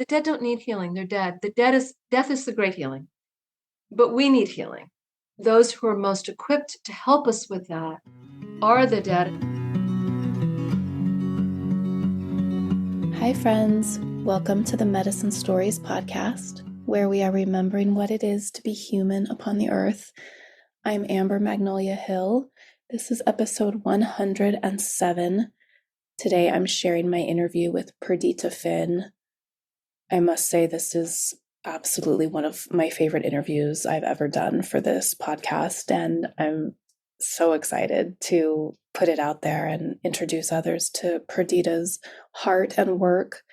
The dead don't need healing. They're dead. Death is the great healing. But we need healing. Those who are most equipped to help us with that are the dead. Hi, friends. Welcome to the Medicine Stories podcast, where we are remembering what it is to be human upon the earth. I'm Amber Magnolia Hill. This is episode 107. Today, I'm sharing my interview with Perdita Finn. I must say, this is absolutely one of my favorite interviews I've ever done for this podcast, and I'm so excited to put it out there and introduce others to Perdita's heart and work.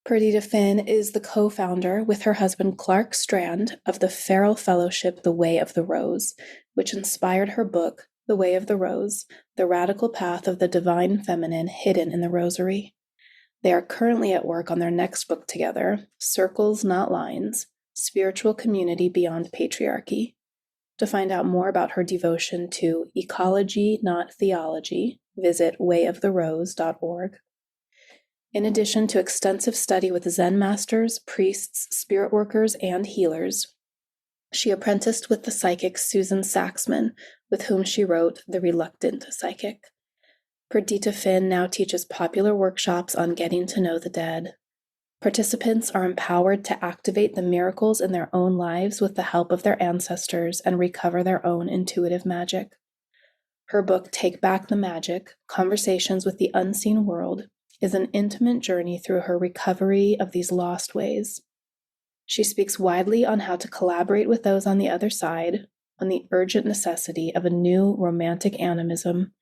Perdita Finn is the co-founder with her husband Clark Strand of the Feral Fellowship The Way of the Rose, which inspired her book, The Way of the Rose, The Radical Path of the Divine Feminine Hidden in the Rosary. They are currently at work on their next book together, Circles Not Lines, Spiritual Community Beyond Patriarchy. To find out more about her devotion to ecology, not theology, visit wayoftherose.org. In addition to extensive study with Zen masters, priests, spirit workers, and healers, she apprenticed with the psychic Susan Saxman, with whom she wrote The Reluctant Psychic. Perdita Finn now teaches popular workshops on getting to know the dead. Participants are empowered to activate the miracles in their own lives with the help of their ancestors and recover their own intuitive magic. Her book, Take Back the Magic, Conversations with the Unseen World, is an intimate journey through her recovery of these lost ways. She speaks widely on how to collaborate with those on the other side, on the urgent necessity of a new romantic animism,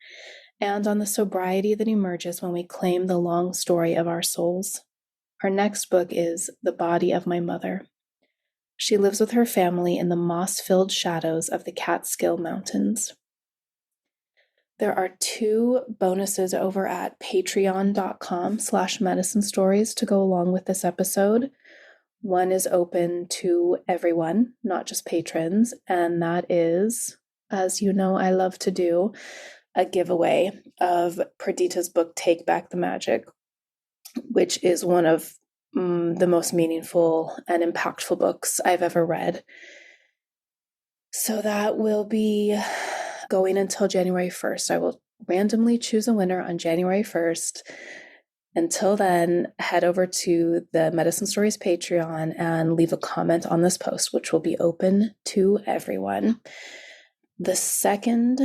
and on the sobriety that emerges when we claim the long story of our souls. Her next book is The Body of My Mother. She lives with her family in the moss-filled shadows of the Catskill Mountains. There are 2 bonuses over at patreon.com/medicine stories to go along with this episode. One is open to everyone, not just patrons, and that is, as you know I love to do, a giveaway of Perdita's book, Take Back the Magic, which is one of the most meaningful and impactful books I've ever read. So that will be going until January 1st. I will randomly choose a winner on January 1st. Until then, head over to the Medicine Stories Patreon and leave a comment on this post, which will be open to everyone. The second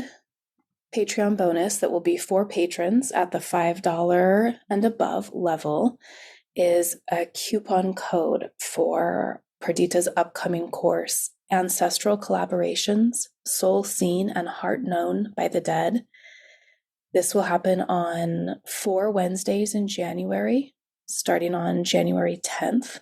Patreon bonus that will be for patrons at the $5 and above level is a coupon code for Perdita's upcoming course, Ancestral Collaborations, Soul Seen and Heart Known by the Dead. This will happen on 4 Wednesdays in January, starting on January 10th.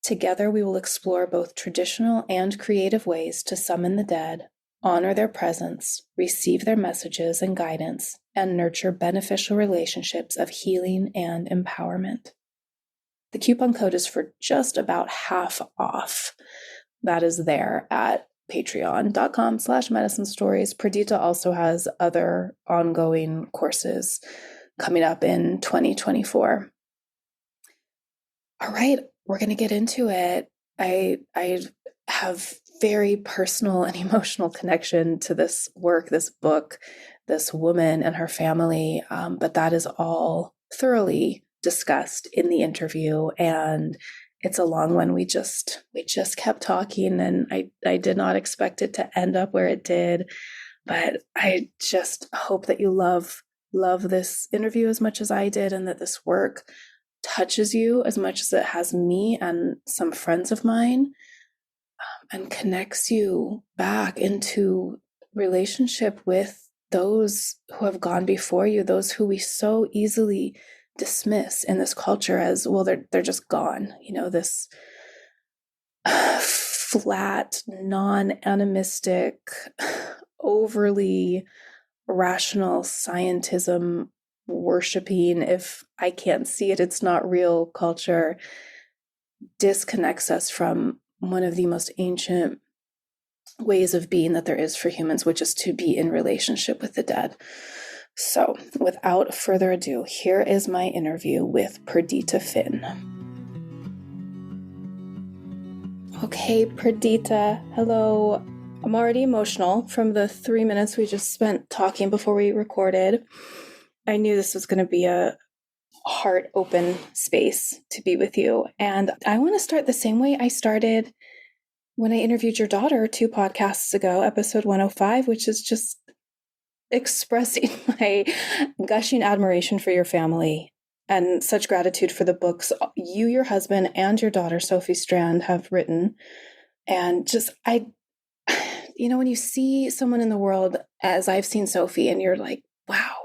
Together, we will explore both traditional and creative ways to summon the dead, honor their presence, receive their messages and guidance, and nurture beneficial relationships of healing and empowerment. The coupon code is for just about half off. That is there at patreon.com/medicine stories. Perdita also has other ongoing courses coming up in 2024. All right, we're going to get into it. I have very personal and emotional connection to this work, this book, this woman and her family, but that is all thoroughly discussed in the interview, and it's a long one. We just kept talking, and I did not expect it to end up where it did, but I just hope that you love this interview as much as I did, and that this work touches you as much as it has me and some friends of mine, and connects you back into relationship with those who have gone before you, those who we so easily dismiss in this culture as, well, they're just gone. You know, this flat, non-animistic, overly rational scientism worshiping, if I can't see it, it's not real culture, disconnects us from one of the most ancient ways of being that there is for humans, which is to be in relationship with the dead. So without further ado, here is my interview with Perdita Finn. Okay, Perdita, hello. I'm already emotional from the 3 minutes we just spent talking before we recorded. I knew this was going to be a heart open space to be with you. And I want to start the same way I started when I interviewed your daughter 2 podcasts ago, episode 105, which is just expressing my gushing admiration for your family and such gratitude for the books you, your husband, and your daughter, Sophie Strand, have written. And just, when you see someone in the world, as I've seen Sophie, and you're like, wow,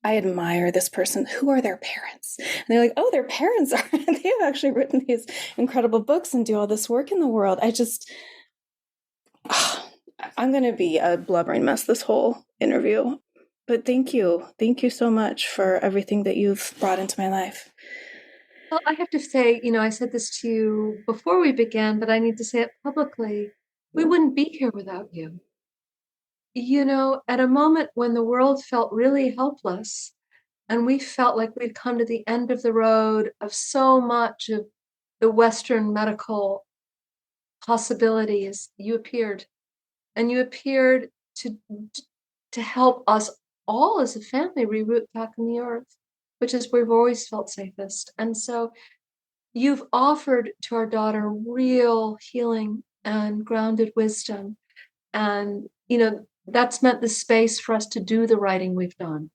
I admire this person. Who are their parents? And they're like, oh, their parents are, they have actually written these incredible books and do all this work in the world. I'm going to be a blubbering mess this whole interview. But thank you. Thank you so much for everything that you've brought into my life. Well, I have to say, I said this to you before we began, but I need to say it publicly. We wouldn't be here without you. At a moment when the world felt really helpless and we felt like we'd come to the end of the road of so much of the Western medical possibilities, you appeared. And you appeared to help us all as a family reroute back in the earth, which is where we've always felt safest. And so you've offered to our daughter real healing and grounded wisdom. And, that's meant the space for us to do the writing we've done.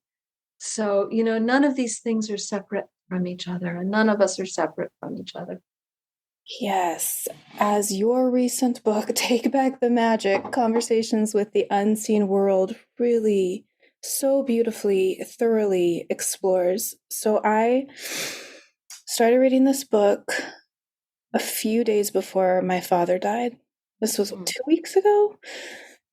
So, none of these things are separate from each other, and none of us are separate from each other. Yes, as your recent book, Take Back the Magic, Conversations with the Unseen World, really so beautifully, thoroughly explores. So I started reading this book a few days before my father died. This was 2 weeks ago.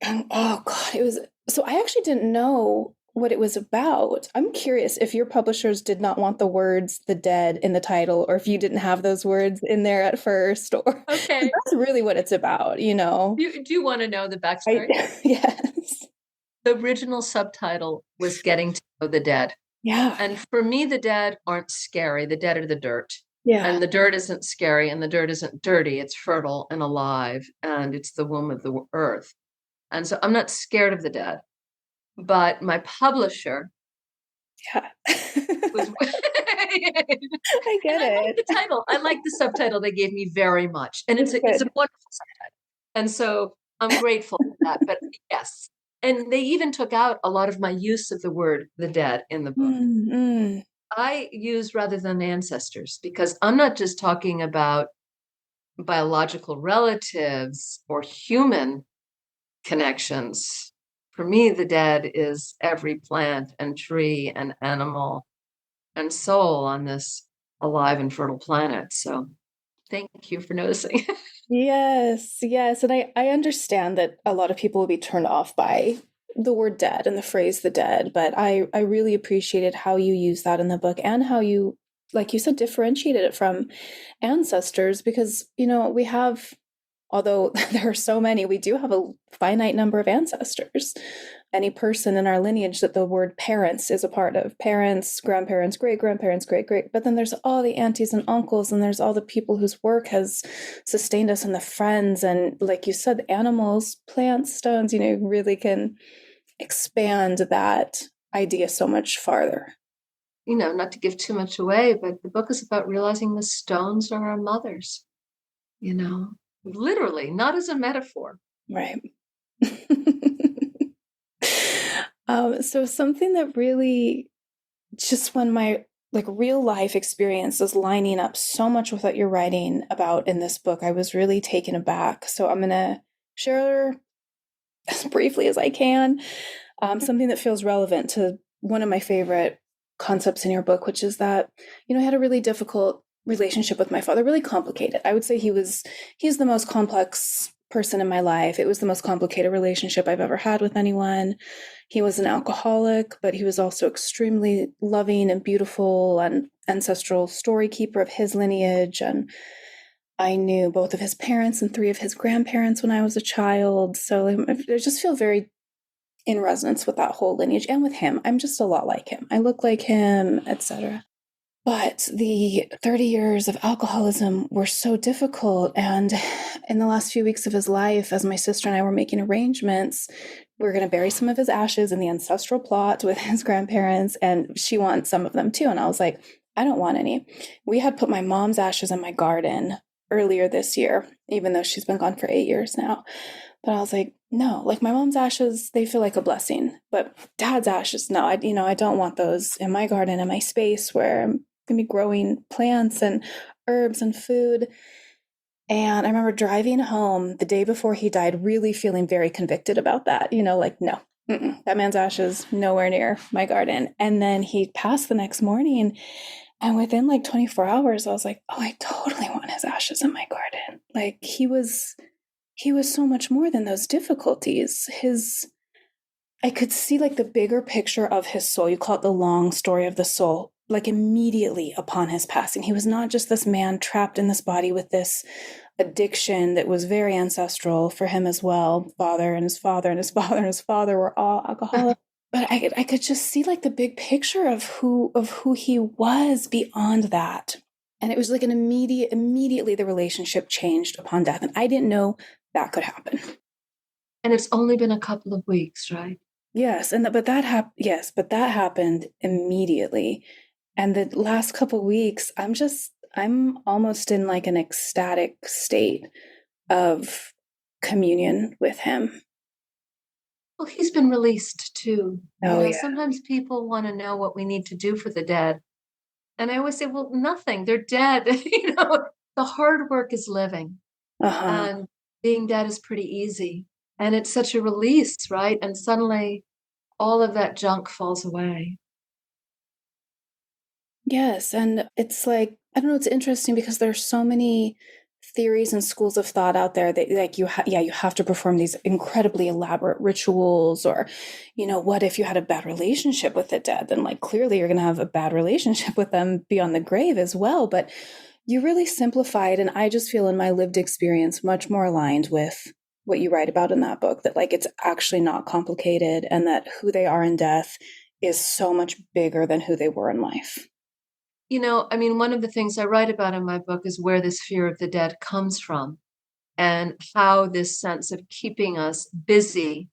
And oh God, it was, so I actually didn't know what it was about. I'm curious if your publishers did not want the words "the dead" in the title, or if you didn't have those words in there at first, or Okay. that's really what it's about, Do you want to know the backstory? Yes. The original subtitle was Getting to Know the Dead. Yeah. And for me, the dead aren't scary. The dead are the dirt. Yeah. And the dirt isn't scary, and the dirt isn't dirty. It's fertile and alive, and it's the womb of the earth. And so I'm not scared of the dead. But my publisher was I get it. I like the title. I like the subtitle they gave me very much. And it's a wonderful subtitle. And so I'm grateful for that. But yes. And they even took out a lot of my use of the word the dead in the book. Mm-hmm. I use rather than ancestors, because I'm not just talking about biological relatives or human connections. For me, the dead is every plant and tree and animal and soul on this alive and fertile planet. So thank you for noticing. Yes, yes. And I understand that a lot of people will be turned off by the word dead and the phrase the dead, but I really appreciated how you use that in the book and how you, like you said, differentiated it from ancestors because, we have, although there are so many, we do have a finite number of ancestors. Any person in our lineage that the word parents is a part of. Parents, grandparents, great-grandparents, great-great. But then there's all the aunties and uncles, and there's all the people whose work has sustained us and the friends. And like you said, animals, plants, stones, really can expand that idea so much farther. Not to give too much away, but the book is about realizing the stones are our mothers, literally, not as a metaphor. Right. So something that really, just when my real life experience is lining up so much with what you're writing about in this book, I was really taken aback. So I'm going to share as briefly as I can something that feels relevant to one of my favorite concepts in your book, which is that, I had a really difficult relationship with my father, really complicated. I would say he's the most complex person in my life. It was the most complicated relationship I've ever had with anyone. He was an alcoholic, but he was also extremely loving and beautiful and ancestral story keeper of his lineage. And I knew both of his parents and 3 of his grandparents when I was a child. So I just feel very in resonance with that whole lineage and with him. I'm just a lot like him. I look like him, etc. But the 30 years of alcoholism were so difficult. And in the last few weeks of his life, as my sister and I were making arrangements, we are going to bury some of his ashes in the ancestral plot with his grandparents. And she wants some of them too. And I was like, I don't want any. We had put my mom's ashes in my garden earlier this year, even though she's been gone for 8 years now. But I was like, no, like my mom's ashes, they feel like a blessing. But dad's ashes, no, I don't want those in my garden, in my space where I'm going to be growing plants and herbs and food. And I remember driving home the day before he died, really feeling very convicted about that. Like, no, that man's ashes nowhere near my garden. And then he passed the next morning. And within like 24 hours, I was like, oh, I totally want his ashes in my garden. Like he was so much more than those difficulties. I could see like the bigger picture of his soul. You call it the long story of the soul. Like immediately upon his passing, he was not just this man trapped in this body with this addiction that was very ancestral for him as well. Father and his father and his father and his father were all alcoholics. But I could just see like the big picture of who he was beyond that. And it was like immediately the relationship changed upon death. And I didn't know that could happen. And it's only been a couple of weeks, right? Yes, but that happened immediately. And the last couple weeks, I'm almost in like an ecstatic state of communion with him. Well, he's been released too. Oh yeah. Sometimes people want to know what we need to do for the dead. And I always say, well, nothing. They're dead. The hard work is living. Uh-huh. And being dead is pretty easy. And it's such a release, right? And suddenly all of that junk falls away. Yes, and it's like I don't know, it's interesting because there's so many theories and schools of thought out there that like you have to perform these incredibly elaborate rituals or what if you had a bad relationship with the dead, then like clearly you're going to have a bad relationship with them beyond the grave as well. But you really simplified, and I just feel in my lived experience much more aligned with what you write about in that book, that like it's actually not complicated and that who they are in death is so much bigger than who they were in life. One of the things I write about in my book is where this fear of the dead comes from and how this sense of keeping us busy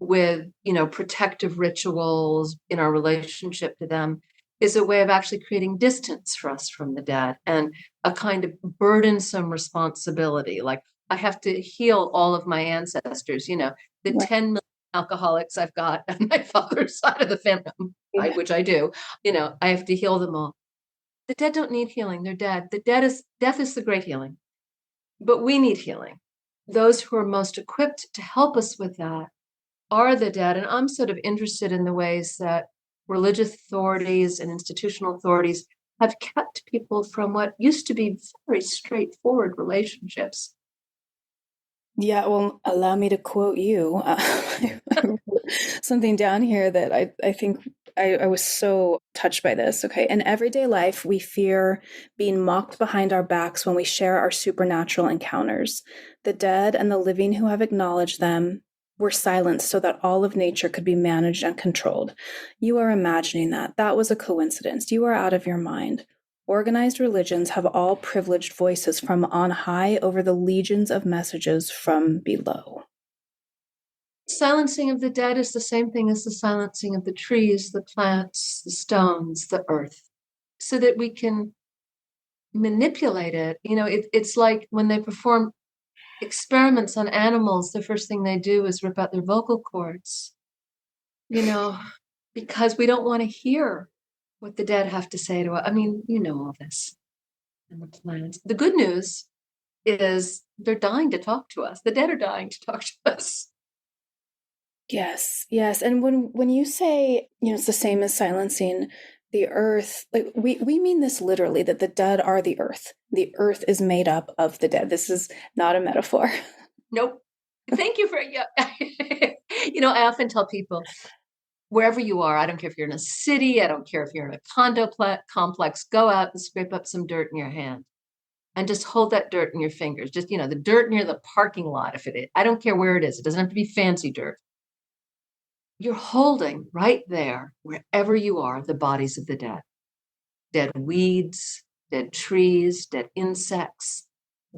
with, protective rituals in our relationship to them is a way of actually creating distance for us from the dead and a kind of burdensome responsibility. Like I have to heal all of my ancestors, the Right. 10 million alcoholics I've got on my father's side of the family, Yeah. which I do, I have to heal them all. The dead don't need healing. They're dead. Death is the great healing, but we need healing. Those who are most equipped to help us with that are the dead. And I'm sort of interested in the ways that religious authorities and institutional authorities have kept people from what used to be very straightforward relationships. Yeah, well, allow me to quote you. I wrote something down here that I think I was so touched by this. Okay. In everyday life, we fear being mocked behind our backs when we share our supernatural encounters. The dead and the living who have acknowledged them were silenced so that all of nature could be managed and controlled. You are imagining that. That was a coincidence. You are out of your mind. Organized religions have all privileged voices from on high over the legions of messages from below. Silencing of the dead is the same thing as the silencing of the trees, the plants, the stones, the earth, so that we can manipulate it. It's like when they perform experiments on animals, the first thing they do is rip out their vocal cords, you know, because we don't want to hear what the dead have to say to us. All this and the plans. The good news is they're dying to talk to us. The dead are dying to talk to us. Yes, yes. And when you say, it's the same as silencing the earth, like we mean this literally, that the dead are the earth. The earth is made up of the dead. This is not a metaphor. Nope. Thank you for yeah. I often tell people wherever you are, I don't care if you're in a city, I don't care if you're in a condo complex, go out and scrape up some dirt in your hand and just hold that dirt in your fingers. Just, the dirt near the parking lot, if it is. I don't care where it is. It doesn't have to be fancy dirt. You're holding right there, wherever you are, the bodies of the dead. dead weeds, dead trees, dead insects,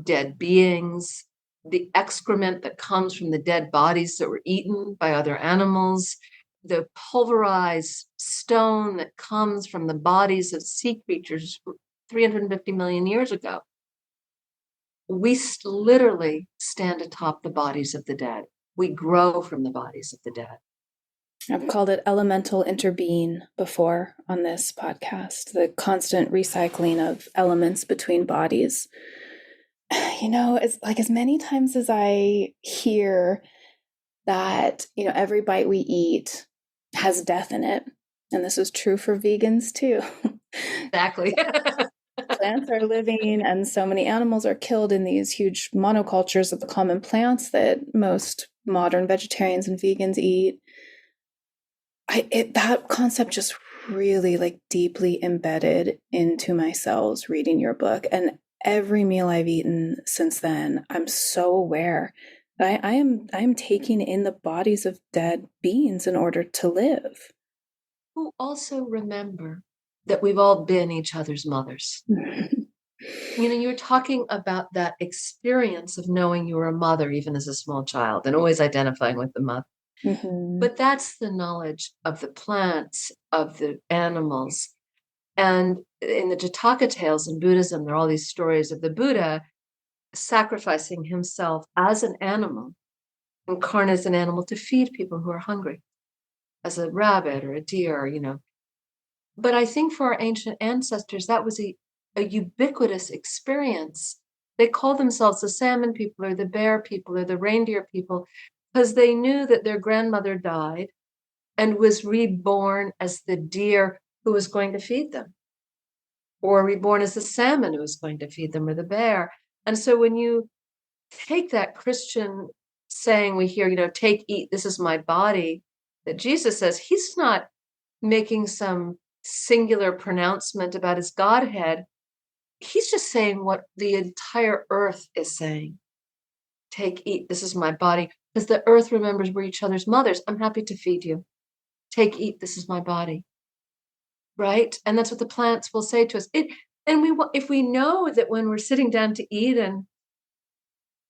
dead beings, the excrement that comes from the dead bodies that were eaten by other animals, the pulverized stone that comes from the bodies of sea creatures 350 million years ago. We literally stand atop the bodies of the dead. We grow from the bodies of the dead. I've called it elemental interbeing before on this podcast, the constant recycling of elements between bodies. You know, it's like as many times as I hear that, you know, every bite we eat has death in it. And this is true for vegans too. Exactly. Plants are living, and so many animals are killed in these huge monocultures of the common plants that most modern vegetarians and vegans eat. That concept just really like deeply embedded into my cells reading your book. And every meal I've eaten since then, I'm so aware that I am taking in the bodies of dead beings in order to live. Who also remember that we've all been each other's mothers. You know, you're talking about that experience of knowing you were a mother, even as a small child, and always identifying with the mother. Mm-hmm. But that's the knowledge of the plants, of the animals. And in the Jataka tales in Buddhism, there are all these stories of the Buddha sacrificing himself as an animal, incarnate as an animal to feed people who are hungry, as a rabbit or a deer, you know. But I think for our ancient ancestors, that was a ubiquitous experience. They called themselves the salmon people or the bear people or the reindeer people because they knew that their grandmother died and was reborn as the deer who was going to feed them, or reborn as the salmon who was going to feed them, or the bear. And so when you take that Christian saying we hear, you know, take, eat, this is my body, that Jesus says, he's not making some singular pronouncement about his Godhead. He's just saying what the entire earth is saying. Take, eat, this is my body. Because the earth remembers we're each other's mothers. I'm happy to feed you. Take, eat, this is my body. Right? And that's what the plants will say to us. If we know that when we're sitting down to eat, and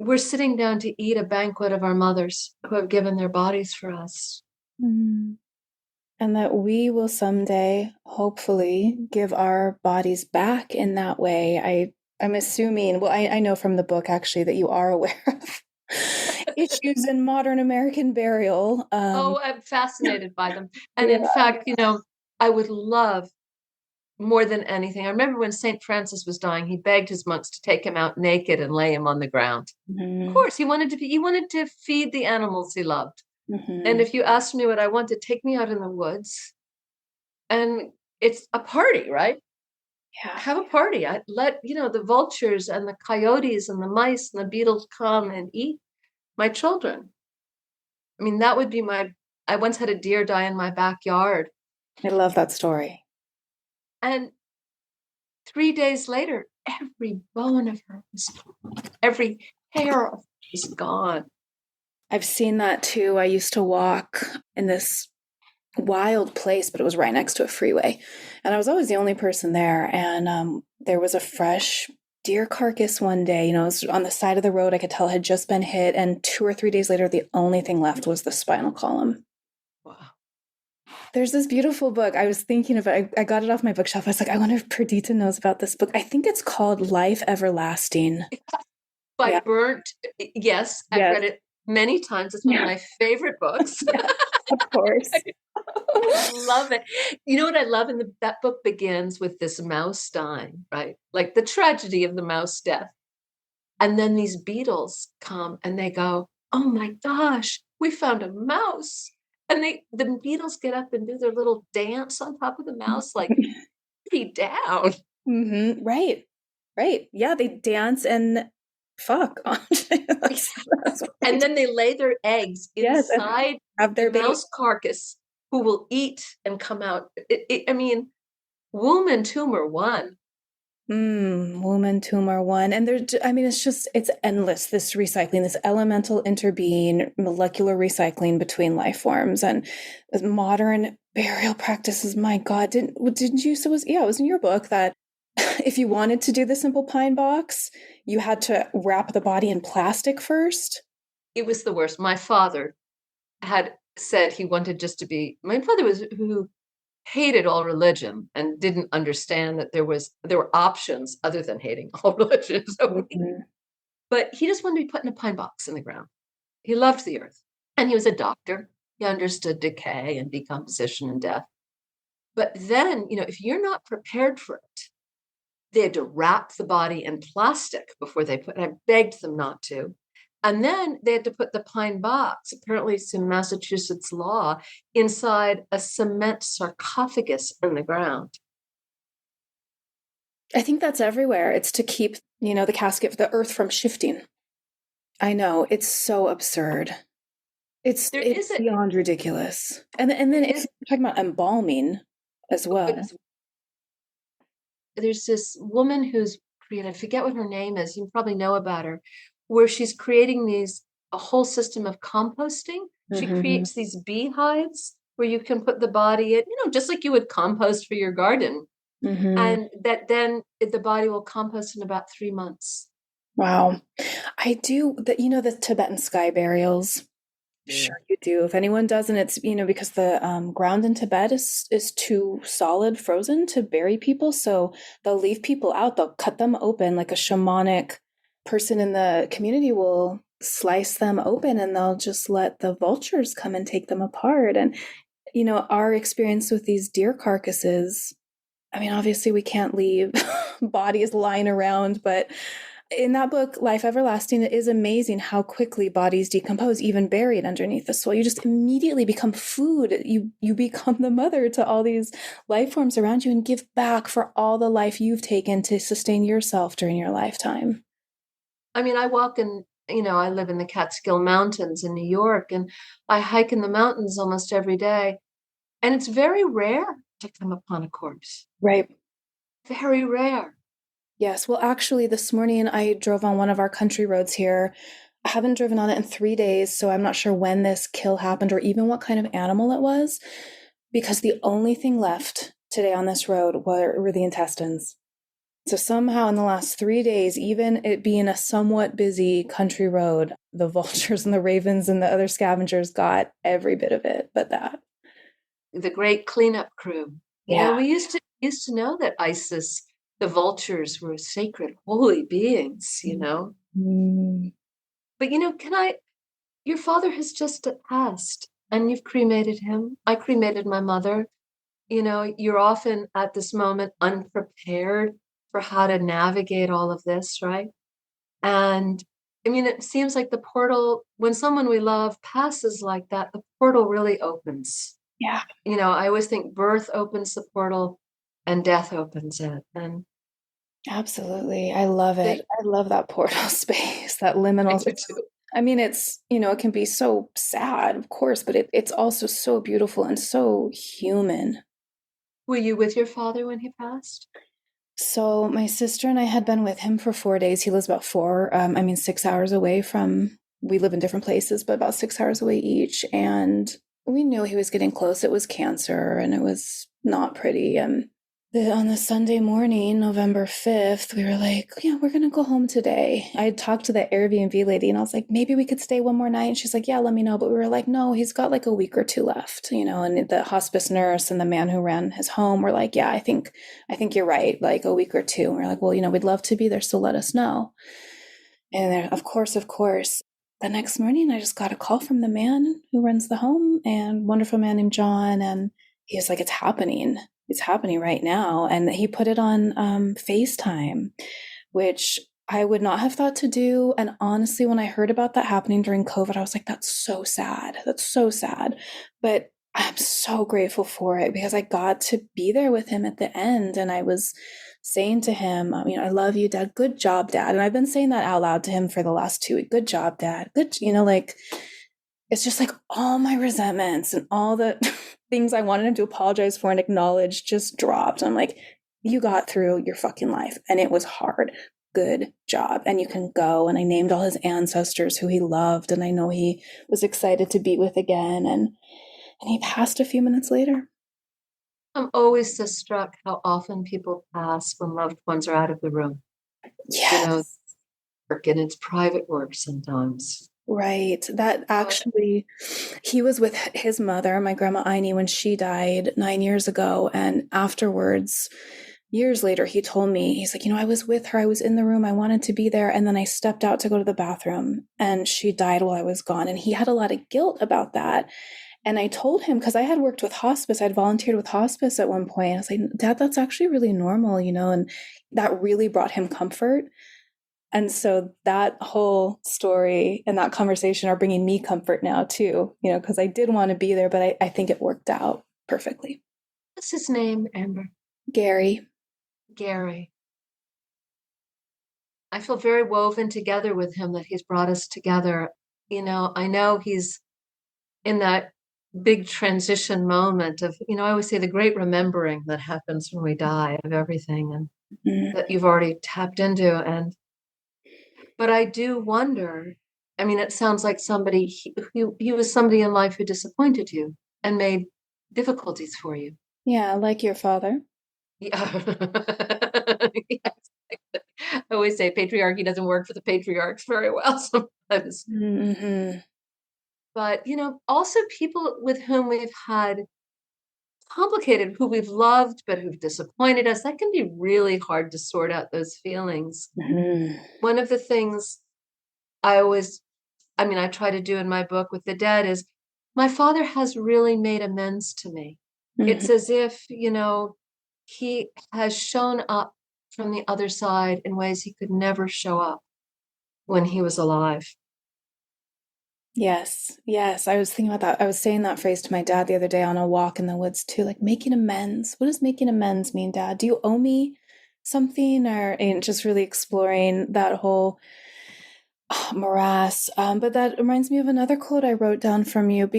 we're sitting down to eat a banquet of our mothers who have given their bodies for us. Mm-hmm. And that we will someday, hopefully, give our bodies back in that way. I'm assuming, well, I know from the book actually that you are aware of issues in modern American burial. I'm fascinated by them. And yeah. in fact, you know, I would love more than anything. I remember when St. Francis was dying, he begged his monks to take him out naked and lay him on the ground. Mm-hmm. Of course, he wanted to feed the animals he loved. Mm-hmm. And if you asked me what I wanted, take me out in the woods. And it's a party, right? Yeah. Have a party. I let, you know, the vultures and the coyotes and the mice and the beetles come and eat my children. I mean, that would be I once had a deer die in my backyard. I love that story. And 3 days later, every bone of her was gone. Every hair of her was gone. I've seen that too. I used to walk in this wild place, but it was right next to a freeway. And I was always the only person there. And there was a fresh deer carcass one day, you know, it was on the side of the road. I could tell it had just been hit. And 2 or 3 days later, the only thing left was the spinal column. Wow. There's this beautiful book. I was thinking of it. I got it off my bookshelf. I was like, I wonder if Perdita knows about this book. I think it's called Life Everlasting. By Bernd. Yes, I've read it many times. It's one of my favorite books. Of course. I love it. You know what I love? That book begins with this mouse dying, right? Like the tragedy of the mouse death. And then these beetles come and they go, oh my gosh, we found a mouse. And the beetles get up and do their little dance on top of the mouse, like, be down. Mm-hmm. Right. Yeah, they dance and fuck. And then they lay their eggs inside the mouse carcass, who will eat and come out. I mean, womb and tomb are one. Womb and tomb are one. And it's endless, this recycling, this elemental interbeing, molecular recycling between life forms. And modern Burial practices, my God. Didn't you, so it was in your book that if you wanted to do the simple pine box, you had to wrap the body in plastic first? It was the worst. My father had said he wanted just to be, my father was who hated all religion and didn't understand that there were options other than hating all religion. Mhm. But he just wanted to be put in a pine box in the ground. He loved the earth. And he was a doctor. He understood decay and decomposition and death. But then, if you're not prepared for it, they had to wrap the body in plastic before they put, and I begged them not to. And then they had to put the pine box, apparently it's in Massachusetts law, inside a cement sarcophagus in the ground. I think that's everywhere. It's to keep, the casket, the earth from shifting. I know, it's so absurd. There It's is a beyond ridiculous. And then there if is you're talking about embalming as oh well. goodness, there's this woman who's created, I forget what her name is, you probably know about her, where she's creating a whole system of composting. She Hmm. creates these beehives where you can put the body in, just like you would compost for your garden. Hmm. And that then the body will compost in about 3 months. Wow. I do the Tibetan sky burials. Yeah. Sure you do. If anyone doesn't, it's because the ground in Tibet is too solid, frozen to bury people. So they'll leave people out. They'll cut them open, like a shamanic person in the community will slice them open, and they'll just let the vultures come and take them apart. And our experience with these deer carcasses. I mean, obviously we can't leave bodies lying around, but in that book, Life Everlasting, it is amazing how quickly bodies decompose, even buried underneath the soil. You just immediately become food. You become the mother to all these life forms around you and give back for all the life you've taken to sustain yourself during your lifetime. I mean, I walk in, I live in the Catskill Mountains in New York, and I hike in the mountains almost every day. And it's very rare to come upon a corpse. Right. Very rare. Yes. Well, actually, this morning I drove on one of our country roads here. I haven't driven on it in 3 days, so I'm not sure when this kill happened or even what kind of animal it was, because the only thing left today on this road were the intestines. So somehow in the last 3 days, even it being a somewhat busy country road, the vultures and the ravens and the other scavengers got every bit of it, but that. The great cleanup crew. Yeah. We used to know that Isis, the vultures, were sacred, holy beings. Mm. But your father has just passed and you've cremated him. I cremated my mother. You're often at this moment unprepared for how to navigate all of this, right? And I mean, it seems like the portal, when someone we love passes like that, the portal really opens. Yeah. I always think birth opens the portal and death opens it. And Absolutely. I love they, it. I love that portal space, that I liminal. do too. I mean, it can be so sad, of course, but it's also so beautiful and so human. Were you with your father when he passed? So my sister and I had been with him for 4 days. He lives about 6 hours away from, we live in different places, but about 6 hours away each. And we knew he was getting close. It was cancer and it was not pretty. And on the Sunday morning, November 5th, we were like, yeah, we're going to go home today. I had talked to the Airbnb lady and I was like, maybe we could stay one more night. And she's like, yeah, let me know. But we were like, no, he's got like a week or two left, and the hospice nurse and the man who ran his home were like, yeah, I think you're right. Like a week or two. And we're like, well, we'd love to be there. So let us know. And then, of course, the next morning, I just got a call from the man who runs the home and wonderful man named John. And he was like, it's happening. It's happening right now. And he put it on FaceTime, which I would not have thought to do. And honestly, when I heard about that happening during COVID, I was like, that's so sad. That's so sad. But I'm so grateful for it because I got to be there with him at the end. And I was saying to him, I love you, Dad. Good job, Dad. And I've been saying that out loud to him for the last 2 weeks. Good job, Dad. Good, like it's just like all my resentments and all the things I wanted him to apologize for and acknowledge just dropped. I'm like, you got through your fucking life and it was hard. Good job. And you can go. And I named all his ancestors who he loved. And I know he was excited to be with again. And he passed a few minutes later. I'm always so struck how often people pass when loved ones are out of the room. You know, Yes. work and it's private work sometimes. Right. That But actually, he was with his mother, my grandma Aini, when she died 9 years ago. And afterwards, years later, he told me, he's like, I was with her. I was in the room. I wanted to be there. And then I stepped out to go to the bathroom and she died while I was gone. And he had a lot of guilt about that. And I told him, because I had worked with hospice, I'd volunteered with hospice at one point. I was like, Dad, that's actually really normal, and that really brought him comfort. And so that whole story and that conversation are bringing me comfort now too, because I did want to be there, but I think it worked out perfectly. what's his name, Amber? Gary. Gary. I feel very woven together with him that he's brought us together. I know he's in that big transition moment of, I always say the great remembering that happens when we die of everything and Mm, that you've already tapped into. But I do wonder, I mean, it sounds like he was somebody in life who disappointed you and made difficulties for you. yeah, like your father. Yeah. Yes. I always say patriarchy doesn't work for the patriarchs very well sometimes. Mm-hmm. But, also people with whom we've had complicated, who we've loved, but who've disappointed us, that can be really hard to sort out those feelings. Mm-hmm. One of the things I always, I mean, I try to do in my book with the dead is my father has really made amends to me. Mm-hmm. It's as if, he has shown up from the other side in ways he could never show up when he was alive. Yes, yes. I was thinking about that. I was saying that phrase to my dad the other day on a walk in the woods too, like making amends. What does making amends mean, Dad? Do you owe me something? Or and just really exploring that whole morass. But that reminds me of another quote I wrote down from you.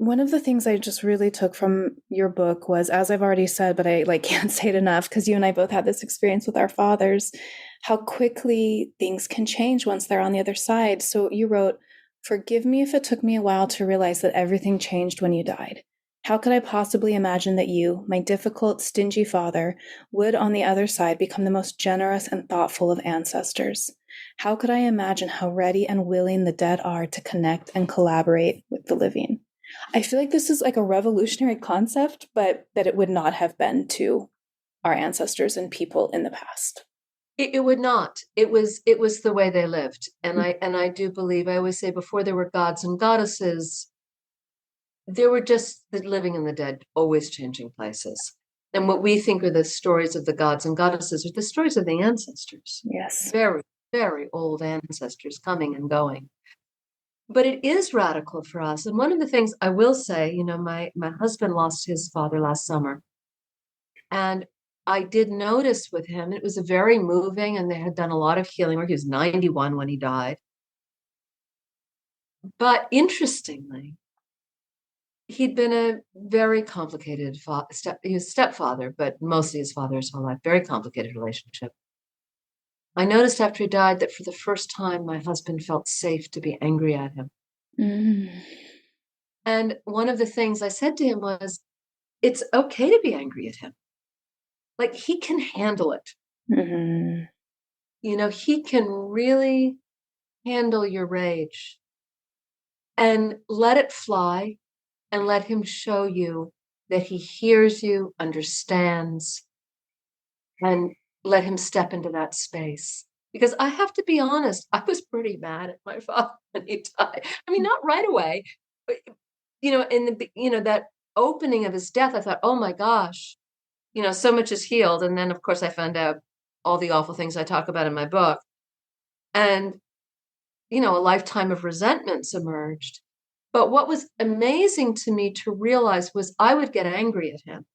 One of the things I just really took from your book was, as I've already said, but I like can't say it enough because you and I both had this experience with our fathers, how quickly things can change once they're on the other side. So you wrote, "Forgive me if it took me a while to realize that everything changed when you died. How could I possibly imagine that you, my difficult, stingy father, would on the other side become the most generous and thoughtful of ancestors? How could I imagine how ready and willing the dead are to connect and collaborate with the living?" I feel like this is like a revolutionary concept, but that it would not have been to our ancestors and people in the past. It would not. It was the way they lived. And I do believe, I always say before there were gods and goddesses, there were just the living and the dead always changing places. And what we think are the stories of the gods and goddesses are the stories of the ancestors. Yes. Very, very old ancestors coming and going. But it is radical for us. And one of the things I will say, my husband lost his father last summer. And I did notice with him, it was a very moving, and they had done a lot of healing work. He was 91 when he died. But interestingly, he'd been a very complicated he was stepfather, but mostly his father his whole life, very complicated relationship. I noticed after he died that for the first time, my husband felt safe to be angry at him. Mm. And one of the things I said to him was, it's okay to be angry at him. Like he can handle it. Mm-hmm. He can really handle your rage and let it fly and let him show you that he hears you, understands, and let him step into that space. Because I have to be honest, I was pretty mad at my father when he died. I mean, not right away, but in the that opening of his death, I thought, oh my gosh, so much is healed. And then of course I found out all the awful things I talk about in my book. And a lifetime of resentments emerged. But what was amazing to me to realize was I would get angry at him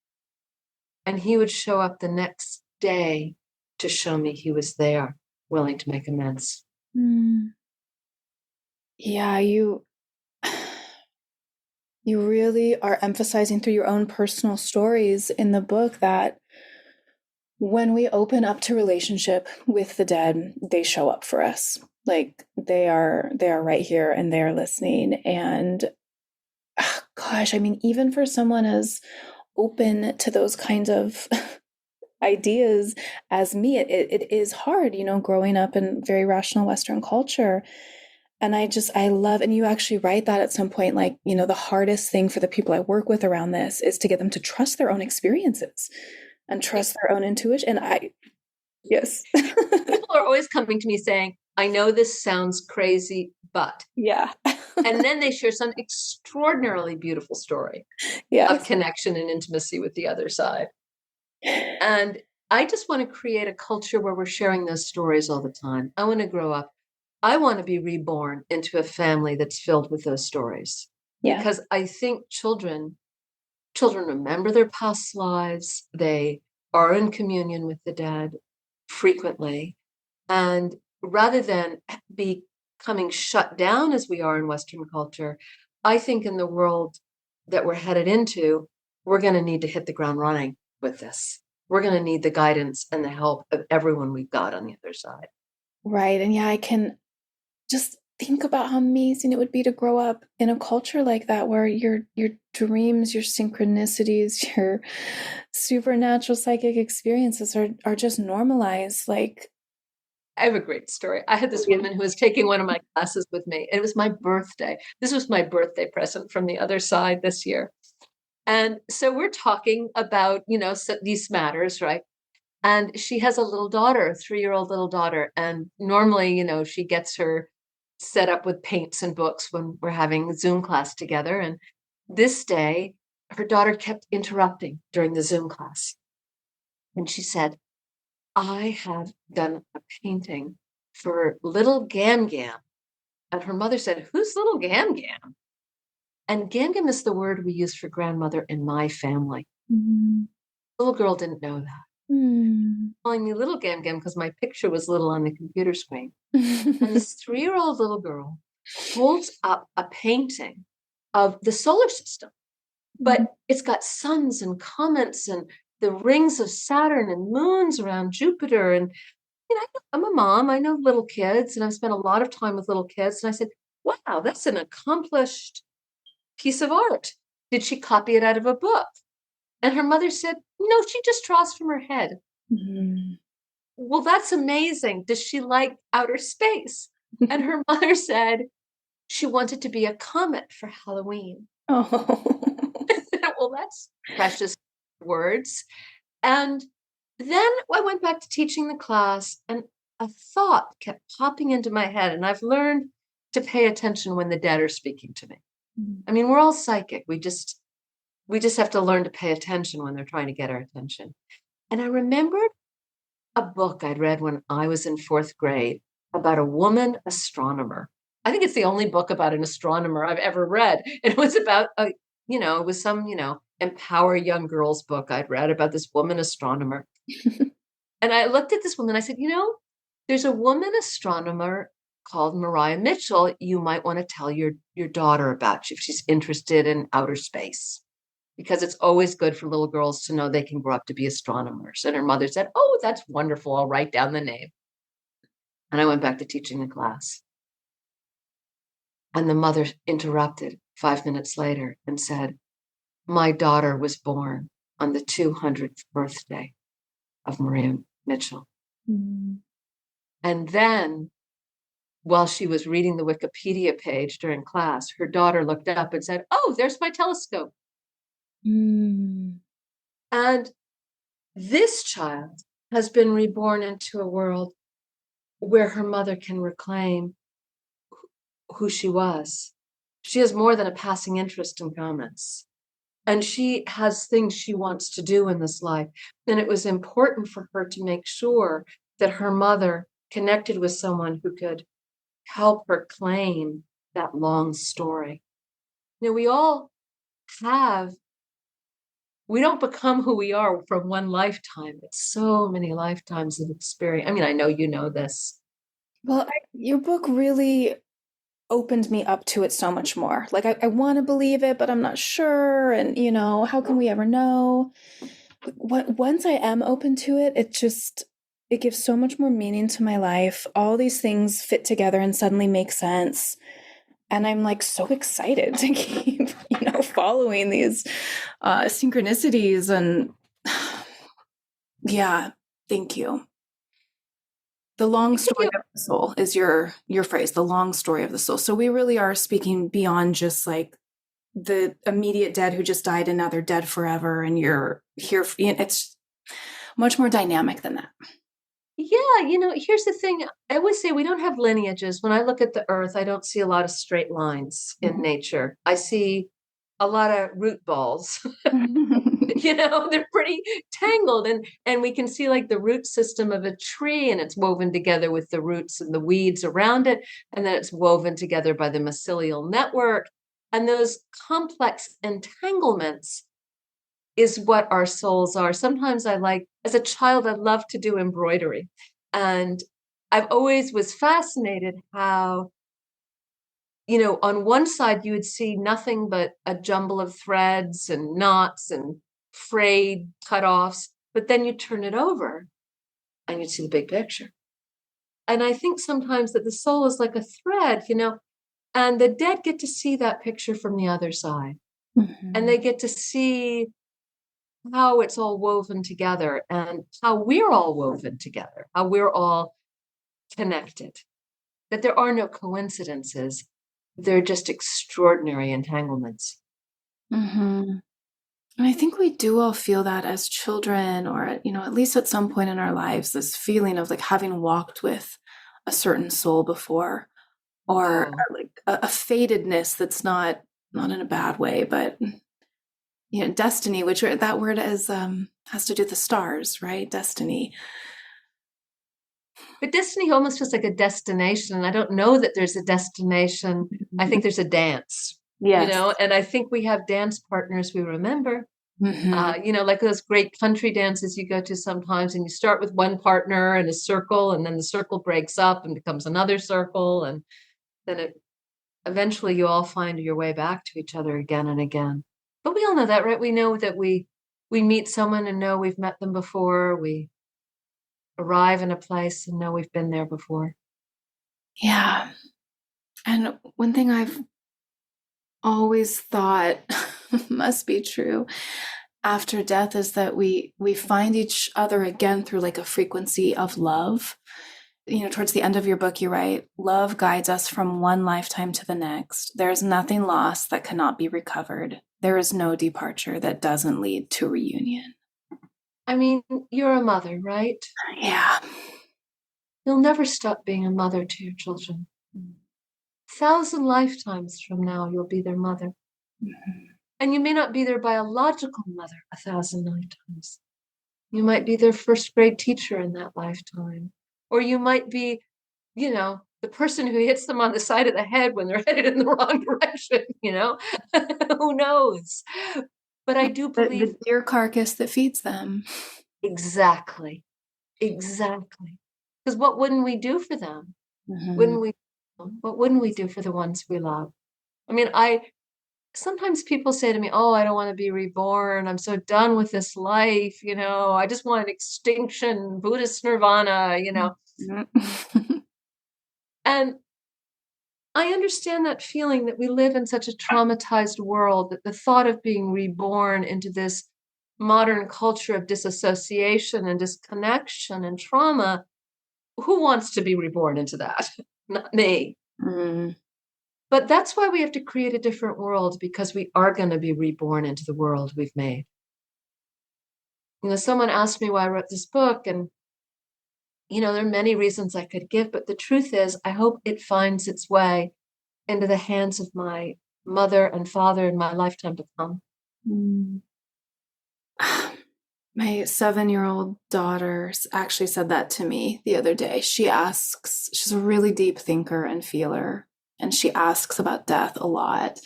and he would show up the next day to show me he was there, willing to make amends. Mm. Yeah, you really are emphasizing through your own personal stories in the book that when we open up to relationship with the dead, they show up for us. Like they are right here and they are listening. And gosh, I mean, even for someone as open to those kinds of ideas as me. It is hard, growing up in very rational Western culture. And I love, and you actually write that at some point, like, the hardest thing for the people I work with around this is to get them to trust their own experiences and trust their own intuition. And yes. People are always coming to me saying, I know this sounds crazy, but. Yeah. And then they share some extraordinarily beautiful story of connection and intimacy with the other side. And I just want to create a culture where we're sharing those stories all the time. I want to grow up. I want to be reborn into a family that's filled with those stories. Yeah. Because I think children remember their past lives. They are in communion with the dead frequently. And rather than becoming shut down as we are in Western culture, I think in the world that we're headed into, we're going to need to hit the ground running with this. We're going to need the guidance and the help of everyone we've got on the other side. Right. And yeah, I can just think about how amazing it would be to grow up in a culture like that, where your dreams, your synchronicities, your supernatural psychic experiences are just normalized. Like, I have a great story. I had this woman who was taking one of my classes with me. It was my birthday. This was my birthday present from the other side this year. And so we're talking about, these matters, right? And she has a little daughter, a 3-year-old little daughter. And normally, she gets her set up with paints and books when we're having a Zoom class together. And this day, her daughter kept interrupting during the Zoom class. And she said, I have done a painting for little Gam Gam. And her mother said, who's little Gam Gam? And Gam Gam is the word we use for grandmother in my family. mm-hmm. Little girl didn't know that. Calling me little Gam Gam because my picture was little on the computer screen. And this 3-year-old little girl holds up a painting of the solar system, but it's got suns and comets and the rings of Saturn and moons around Jupiter. And I'm a mom. I know little kids, and I've spent a lot of time with little kids. And I said, wow, that's an accomplished piece of art. Did she copy it out of a book? And her mother said, no, she just draws from her head. Mm-hmm. Well, that's amazing. Does she like outer space? And her mother said she wanted to be a comet for Halloween. Oh. Well, that's precious words. And then I went back to teaching the class, and a thought kept popping into my head. And I've learned to pay attention when the dead are speaking to me. I mean, we're all psychic. We just have to learn to pay attention when they're trying to get our attention. And I remembered a book I'd read when I was in 4th grade about a woman astronomer. I think it's the only book about an astronomer I've ever read. And it was about it was some, empower young girls book I'd read about this woman astronomer. And I looked at this woman, I said, there's a woman astronomer called Mariah Mitchell. You might want to tell your daughter about if she's interested in outer space, because it's always good for little girls to know they can grow up to be astronomers. And her mother said, oh, that's wonderful. I'll write down the name. And I went back to teaching the class. And the mother interrupted 5 minutes later and said, my daughter was born on the 200th birthday of Maria Mitchell. Mm-hmm. And then, while she was reading the Wikipedia page during class, her daughter looked up and said, oh, there's my telescope. And this child has been reborn into a world where her mother can reclaim who she was. She has more than a passing interest in comets. And she has things she wants to do in this life. And it was important for her to make sure that her mother connected with someone who could help her claim that long story. We all we don't become who we are from one lifetime. It's so many lifetimes of experience. I mean, I know you know this. Well, your book really opened me up to it so much more. Like, I want to believe it, but I'm not sure. And, how can we ever know? Once I am open to it, it gives so much more meaning to my life. All these things fit together and suddenly make sense. And I'm like so excited to keep, following these synchronicities. And yeah, thank you. The long story of the soul is your phrase, the long story of the soul. So we really are speaking beyond just like the immediate dead who just died and now they're dead forever and you're here. It's much more dynamic than that. Yeah, here's the thing. I always say we don't have lineages. When I look at the earth, I don't see a lot of straight lines in nature. I see a lot of root balls. They're pretty tangled, and we can see like the root system of a tree, and it's woven together with the roots and the weeds around it, and then it's woven together by the mycelial network. And those complex entanglements is what our souls are. Sometimes as a child, I loved to do embroidery. And I've always was fascinated how, on one side you would see nothing but a jumble of threads and knots and frayed cutoffs, but then you turn it over and you'd see the big picture. And I think sometimes that the soul is like a thread, and the dead get to see that picture from the other side. And they get to see how it's all woven together and how we're all woven together, how we're all connected, that there are no coincidences. They're just extraordinary entanglements. And I think we do all feel that as children, or, at least at some point in our lives, this feeling of like having walked with a certain soul before, or like a fatedness that's not in a bad way, but destiny, which that word is has to do with the stars, right? Destiny. But destiny almost feels like a destination. And I don't know that there's a destination. I think there's a dance, Yes. and I think we have dance partners we remember. Like those great country dances you go to sometimes, and you start with one partner in a circle, and then the circle breaks up and becomes another circle. And then eventually you all find your way back to each other again and again. But we all know that, right? We know that we meet someone and know we've met them before. We arrive in a place and know we've been there before. Yeah. And one thing I've always thought must be true after death is that we find each other again through like a frequency of love. Towards the end of your book, you write, love guides us from one lifetime to the next. There is nothing lost that cannot be recovered. There is no departure that doesn't lead to reunion. I mean, you're a mother, right? Yeah. You'll never stop being a mother to your children. 1,000 lifetimes from now, you'll be their mother. And you may not be their biological mother 1,000 lifetimes. You might be their first grade teacher in that lifetime. Or you might be, the person who hits them on the side of the head when they're headed in the wrong direction, Who knows? But I do believe the deer carcass that feeds them. Exactly. Because what wouldn't we do for them? What wouldn't we do for the ones we love? I mean, sometimes people say to me, oh, I don't want to be reborn. I'm so done with this life. I just want extinction, Buddhist nirvana, And I understand that feeling that we live in such a traumatized world that the thought of being reborn into this modern culture of disassociation and disconnection and trauma, who wants to be reborn into that? Not me. But that's why we have to create a different world, because we are going to be reborn into the world we've made. Someone asked me why I wrote this book, and there are many reasons I could give, but the truth is, I hope it finds its way into the hands of my mother and father in my lifetime to come. My 7-year-old daughter actually said that to me the other day. She's a really deep thinker and feeler, and she asks about death a lot.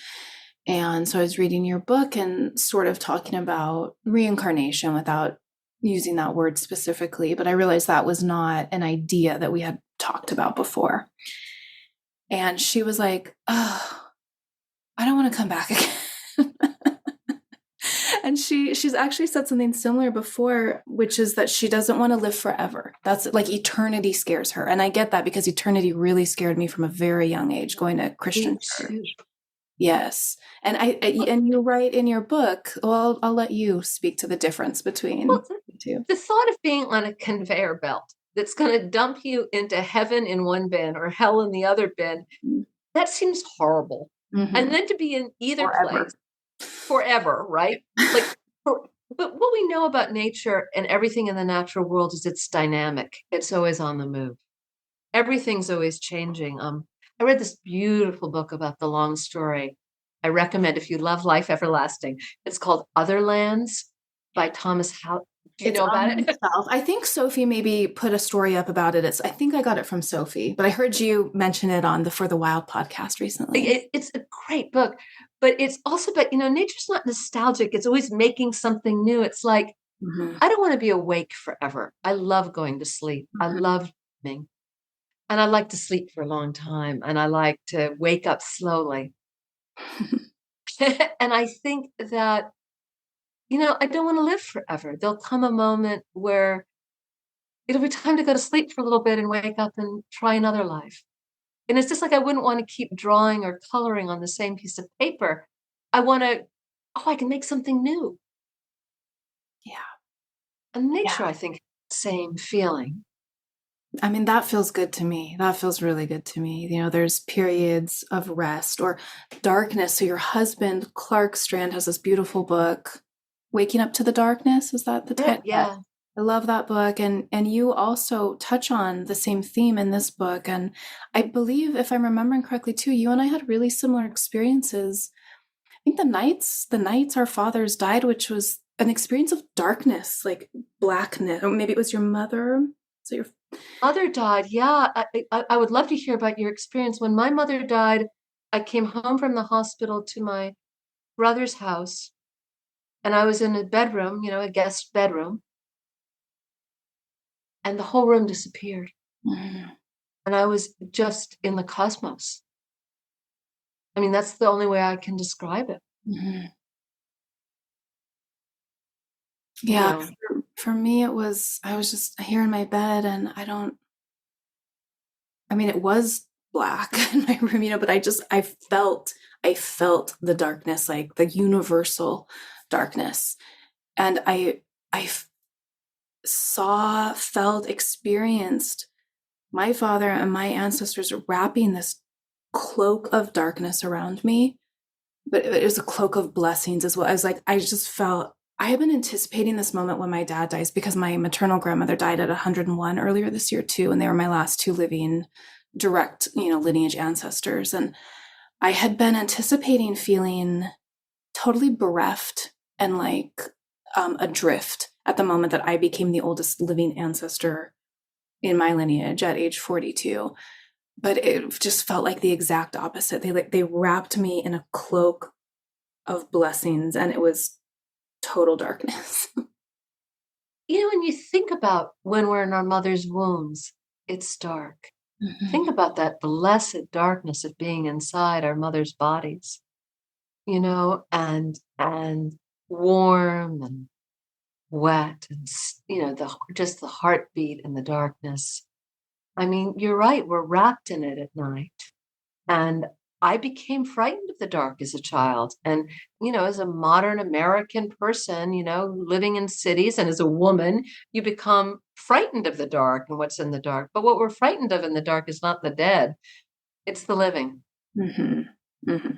And so I was reading your book and sort of talking about reincarnation without using that word specifically, but I realized that was not an idea that we had talked about before. And she was like, oh, I don't want to come back again. And she's actually said something similar before, which is that she doesn't want to live forever. That's like eternity scares her. And I get that because eternity really scared me from a very young age, going to Christian church. Yes. And and you write in your book, well, I'll let you speak to the difference Well, between the two. the thought of being on a conveyor belt that's going to dump you into heaven in one bin or hell in the other bin, that seems horrible. And Mm-hmm. then to be in either Forever. place forever, right? Like, but what we know about nature and everything in the natural world is it's dynamic. It's always on the move. Everything's always changing. I read this beautiful book about the long story. I recommend if you love Life Everlasting. It's called Otherlands by Thomas Hal. Do you It's know on about the it? shelf. I think Sophie maybe put a story up about it. I think I got it from Sophie, but I heard you mention it on the For the Wild podcast recently. It's a great book, but it's also about, nature's not nostalgic. It's always making something new. It's like, Mm-hmm. I don't want to be awake forever. I love going to sleep. I love dreaming. And I like to sleep for a long time. And I like to wake up slowly. And I think that, I don't want to live forever. There'll come a moment where it'll be time to go to sleep for a little bit and wake up and try another life. And it's just like I wouldn't want to keep drawing or coloring on the same piece of paper. I want to, I can make something new. Yeah. And Yeah. nature, I think, same feeling. I mean, that feels good to me. That feels really good to me. There's periods of rest or darkness. So your husband, Clark Strand, has this beautiful book, Waking Up to the Darkness. Is that the title? Yeah. I love that book. And you also touch on the same theme in this book. And I believe, if I'm remembering correctly too, you and I had really similar experiences. I think the nights our fathers died, which was an experience of darkness, like blackness. Or maybe it was your mother. So your Mother died. Yeah. I would love to hear about your experience. When my mother died, I came home from the hospital to my brother's house and I was in a bedroom, a guest bedroom, and the whole room disappeared. Mhm. And I was just in the cosmos. I mean, that's the only way I can describe it. Mhm. You Yeah, know, for me, I was just here in my bed and I mean, it was black in my room, but I felt the darkness, like the universal darkness. And I saw, felt, experienced my father and my ancestors wrapping this cloak of darkness around me, but it was a cloak of blessings as well. I was like, I just felt I have been anticipating this moment when my dad dies because my maternal grandmother died at 101 earlier this year too, and they were my last two living direct, lineage ancestors. And I had been anticipating feeling totally bereft and like adrift at the moment that I became the oldest living ancestor in my lineage at age 42. But it just felt like the exact opposite. They wrapped me in a cloak of blessings and it was total darkness. when you think about when we're in our mother's wombs, it's dark. Think Mm-hmm. about that blessed darkness of being inside our mother's bodies, and warm and wet and just the heartbeat and the darkness. I mean, you're right, we're wrapped in it at night. And I became frightened of the dark as a child. And, as a modern American person, living in cities and as a woman, you become frightened of the dark and what's in the dark. But what we're frightened of in the dark is not the dead, it's the living. Mm-hmm. Mm-hmm.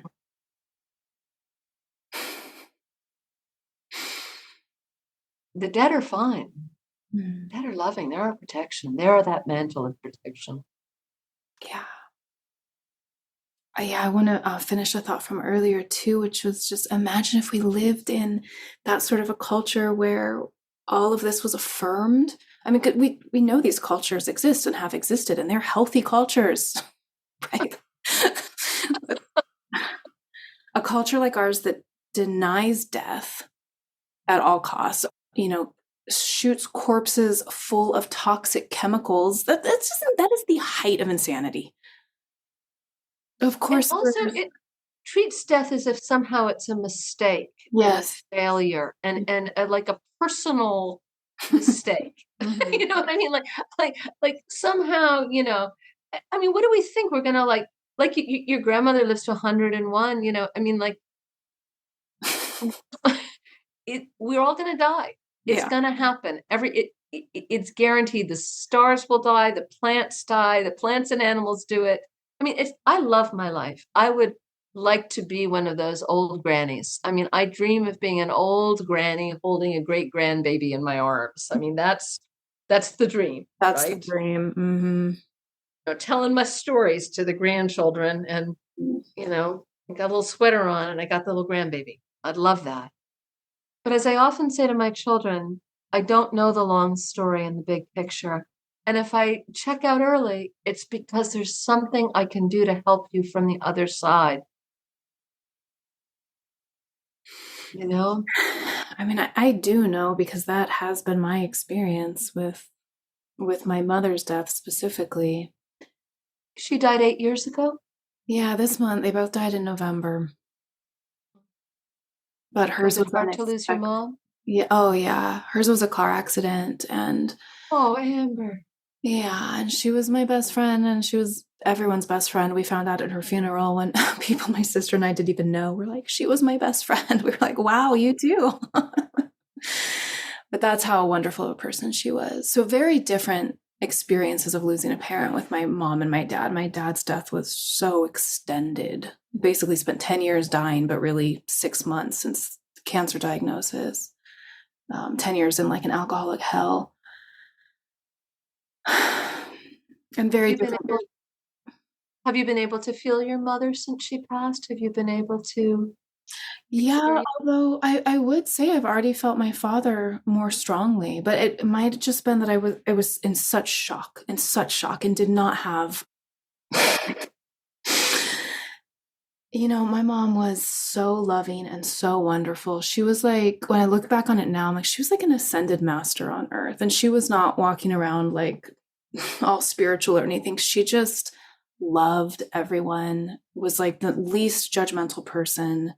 The dead are fine. Mm. Dead are loving. They're our protection. They're that mantle of protection. Yeah. Yeah, I want to finish a thought from earlier too, which was just imagine if we lived in that sort of a culture where all of this was affirmed. I mean, we know these cultures exist and have existed, and they're healthy cultures, right? A culture like ours that denies death at all costs, you know, shoots corpses full of toxic chemicals. That is the height of insanity. Of And course, also, it treats death as if somehow it's a mistake and a yes. failure and like a personal mistake. Mhm. You know what I mean? Like somehow, I mean, what do we think? We're gonna like like your grandmother lives to 101, I mean, like, we're all going to die. It's Yeah, going to happen. It's guaranteed. The stars will die. The plants die. The plants and animals do it. I mean, I love my life. I would like to be one of those old grannies. I mean, I dream of being an old granny holding a great grandbaby in my arms. I mean, that's the dream, that's the right? dream. Mm-hmm. Telling my stories to the grandchildren, and I got a little sweater on and I got the little grandbaby. I'd love that. But as I often say to my children, I don't know the long story and the big picture. And if I check out early, it's because there's something I can do to help you from the other side. You know, I mean, I do know because that has been my experience with my mother's death specifically. she died 8 years ago. Yeah, this month they both died in November, but hers Was it was hard to lose your unexpected. mom? Yeah, oh yeah, hers was a car accident, and Oh, Amber. yeah, and she was my best friend, and she was everyone's best friend. We found out at her funeral when people, my sister and I, didn't even know. We're like, she was my best friend. We were like, wow, you too. But that's how wonderful of a person she was. So very different experiences of losing a parent with my mom and my dad. My dad's death was so extended. Basically spent 10 years dying, but really 6 months since cancer diagnosis. 10 years in like an alcoholic hell. And Have very you been different. able have you been able to feel your mother since she passed? Have you been able to Yeah, experience? although I would say I've already felt my father more strongly, but it might have just been that I was in such shock, and did not have. My mom was so loving and so wonderful. She was like, when I look back on it now, I'm like, she was like an ascended master on earth. And she was not walking around like all spiritual or anything. She just loved everyone, was like the least judgmental person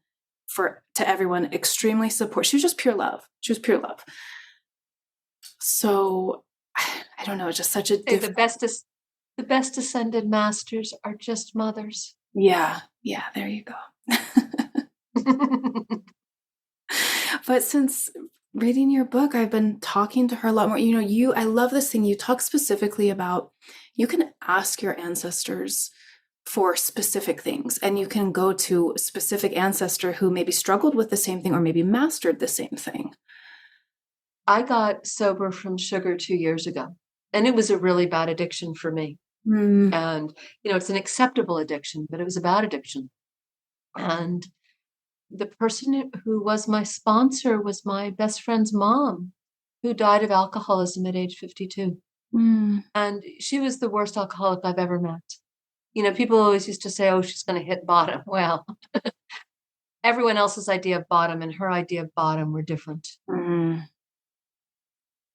to everyone, extremely support. She was just pure love. She was pure love. So I don't know, it's just such a Say different. the best ascended masters are just mothers. Yeah, yeah, there you go. But since reading your book, I've been talking to her a lot more. I love this thing. You talk specifically about you can ask your ancestors for specific things, and you can go to a specific ancestor who maybe struggled with the same thing or maybe mastered the same thing. I got sober from sugar 2 years ago, and it was a really bad addiction for me. Mm, And, it's an acceptable addiction, but it was a bad addiction. And the person who was my sponsor was my best friend's mom, who died of alcoholism at age 52. mm, And she was the worst alcoholic I've ever met. People always used to say, oh, she's going to hit bottom. Well, everyone else's idea of bottom and her idea of bottom were different. mm,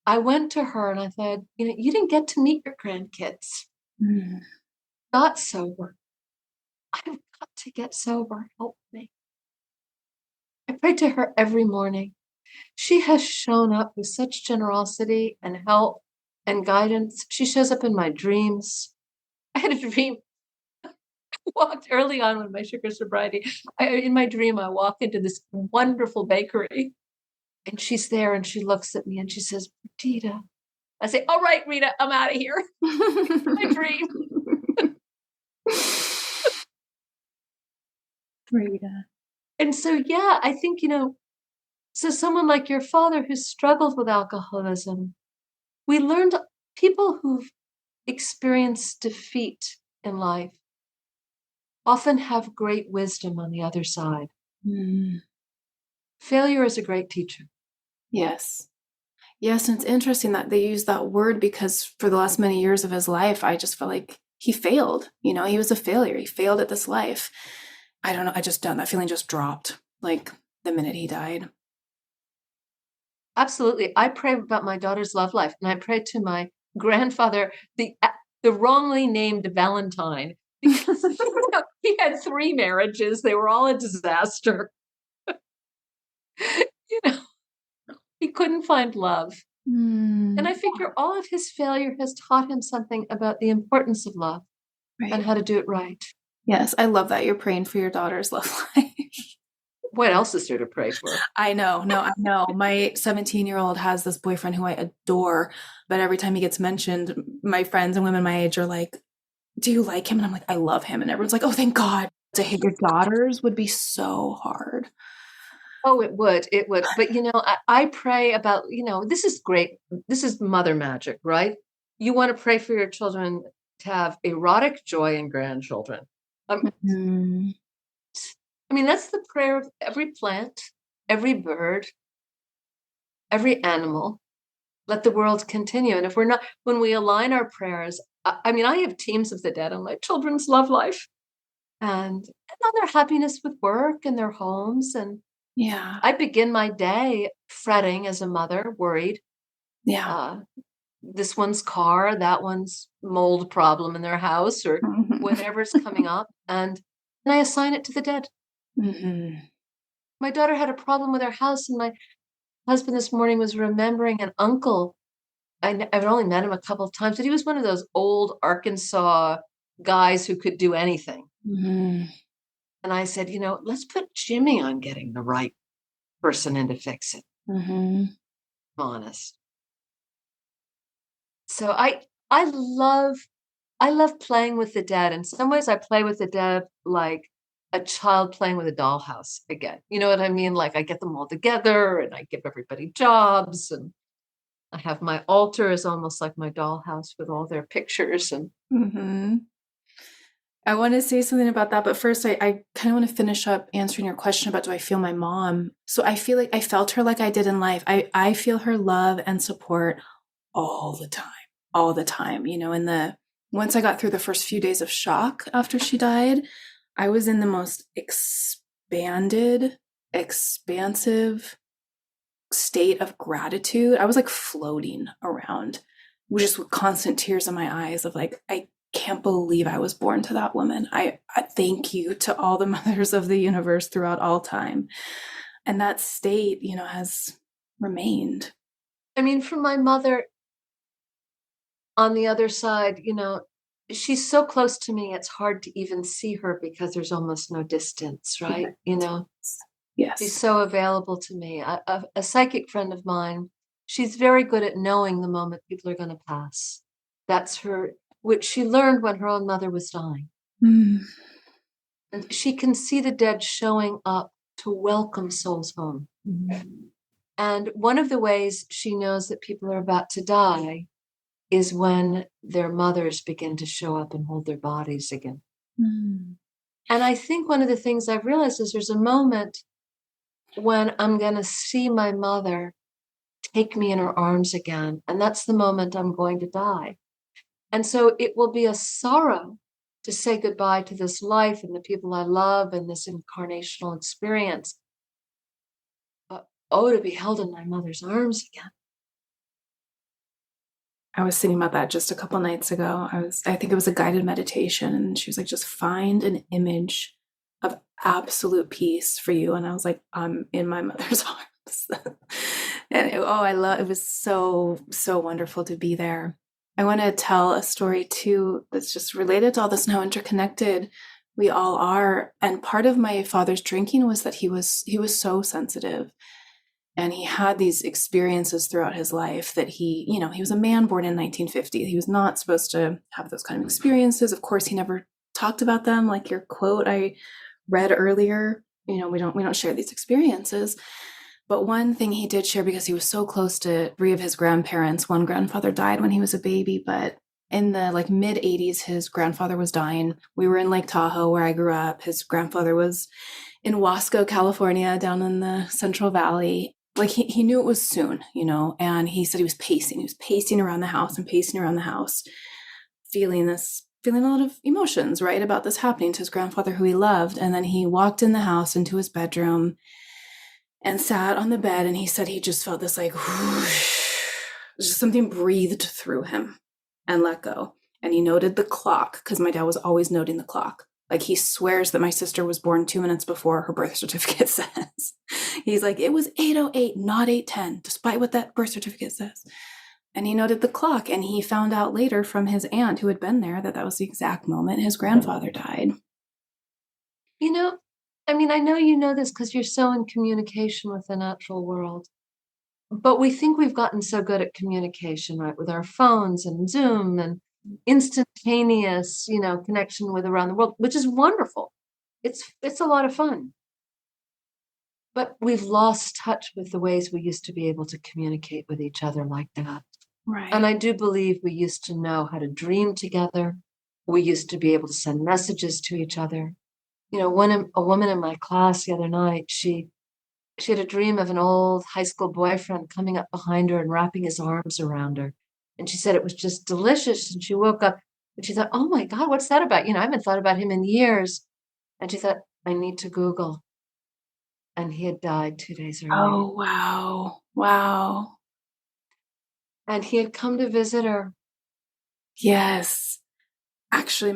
I went to her and I said, you didn't get to meet your grandkids. mm, Got sober. I've got to get sober. Help me. I prayed to her every morning. She has shown up with such generosity and help and guidance. She shows up in my dreams. I had a dream, walked early on with my sugar sobriety. In my dream, I walk into this wonderful bakery and she's there and she looks at me and she says, Perdita. I say, all right, Rita, I'm out of here. My dream. Rita. And so, yeah, I think, so someone like your father who struggled with alcoholism, we learned people who've experienced defeat in life often have great wisdom on the other side. Mm, Failure is a great teacher. yes. Yes, and it's interesting that they use that word because for the last many years of his life, I just felt like he failed. He was a failure. He failed at this life. I don't know. I just don't. That feeling just dropped like the minute he died. Absolutely. I pray about my daughter's love life, and I pray to my grandfather, the wrongly named Valentine, because he had 3 marriages. They were all a disaster. you know, he couldn't find love. And Mm, I figure all of his failure has taught him something about the importance of love and right. how to do it right. Yes, I love that you're praying for your daughter's love life. What else is there to pray for? I know. No, I know. My 17-year-old has this boyfriend who I adore, but every time he gets mentioned, my friends and women my age are like, "Do you like him?" And I'm like, "I love him." And everyone's like, "Oh, thank God." To hit your daughters would be so hard. Oh, it would. It would. But, I pray about, this is great. This is mother magic, right? You want to pray for your children to have erotic joy in grandchildren. Um, Mm-hmm. I mean, that's the prayer of every plant, every bird, every animal. Let the world continue. And if we're not, when we align our prayers, I mean, I have teams of the dead on my children's love life and on their happiness with work and their homes. And Yeah. I begin my day fretting as a mother, worried. Yeah. Uh, this one's car, that one's mold problem in their house, or whatever's coming up. And I assign it to the dead. Mm-hmm. My daughter had a problem with her house, and my husband this morning was remembering an uncle. I've only met him a couple of times, but he was one of those old Arkansas guys who could do anything. Mm-hmm. And I said, let's put Jimmy on getting the right person in to fix it. Mm-hmm. Honest. So I love playing with the dead. In some ways, I play with the dead like a child playing with a dollhouse again. You know what I mean? Like I get them all together and I give everybody jobs, and I have my altar is almost like my dollhouse with all their pictures. And Mm-hmm. I want to say something about that, but first, I kind of want to finish up answering your question about do I feel my mom? So I feel like I felt her like I did in life. I feel her love and support all the time, all the time. Once I got through the first few days of shock after she died, I was in the most expanded, expansive state of gratitude. I was like floating around, just with constant tears in my eyes of like, I can't believe I was born to that woman. I thank you to all the mothers of the universe throughout all time. And that state, has remained. I mean, for my mother on the other side, she's so close to me, it's hard to even see her because there's almost no distance, right? She's Yes. so available to me. A psychic friend of mine, she's very good at knowing the moment people are going to pass. That's which she learned when her own mother was dying. Mm. And she can see the dead showing up to welcome souls home. Mm. And one of the ways she knows that people are about to die is when their mothers begin to show up and hold their bodies again. Mm. And I think one of the things I've realized is there's a moment when I'm going to see my mother take me in her arms again. And that's the moment I'm going to die. And so it will be a sorrow to say goodbye to this life and the people I love and this incarnational experience. But oh, to be held in my mother's arms again. I was thinking about that just a couple nights ago. I think it was a guided meditation, and she was like, just find an image of absolute peace for you. And I was like, I'm in my mother's arms. And it was so, so wonderful to be there. I want to tell a story too that's just related to all this, and how interconnected we all are. And part of my father's drinking was that he was so sensitive. And he had these experiences throughout his life that he was a man born in 1950. He was not supposed to have those kind of experiences. Of course, he never talked about them. Like your quote I read earlier, we don't share these experiences. But one thing he did share, because he was so close to three of his grandparents. One grandfather died when he was a baby, but in the mid 80s, his grandfather was dying. We were in Lake Tahoe, where I grew up. His grandfather was in Wasco, California, down in the Central Valley. Like he knew it was soon, and he said he was pacing around the house and pacing around the house, feeling a lot of emotions, right, about this happening to his grandfather who he loved. And then he walked in the house into his bedroom and sat on the bed, and he said he just felt this whoosh, just something breathed through him and let go. And he noted the clock, because my dad was always noting the clock. Like, he swears that my sister was born 2 minutes before her birth certificate says. He's like, it was 8:08, not 8:10, despite what that birth certificate says. And he noted the clock, and he found out later from his aunt who had been there that was the exact moment his grandfather died. You know, I mean, I know you know this because you're so in communication with the natural world, but we think we've gotten so good at communication, right, with our phones and Zoom and instantaneous, connection with around the world, which is wonderful. It's a lot of fun. But we've lost touch with the ways we used to be able to communicate with each other like that. And Right. I do believe we used to know how to dream together. We used to be able to send messages to each other. A woman in my class the other night, she had a dream of an old high school boyfriend coming up behind her and wrapping his arms around her. And she said it was just delicious. And she woke up and she thought, oh my God, what's that about? I haven't thought about him in years. And she thought, I need to Google. And he had died 2 days earlier. Oh, wow. Wow. And he had come to visit her. Yes. Actually,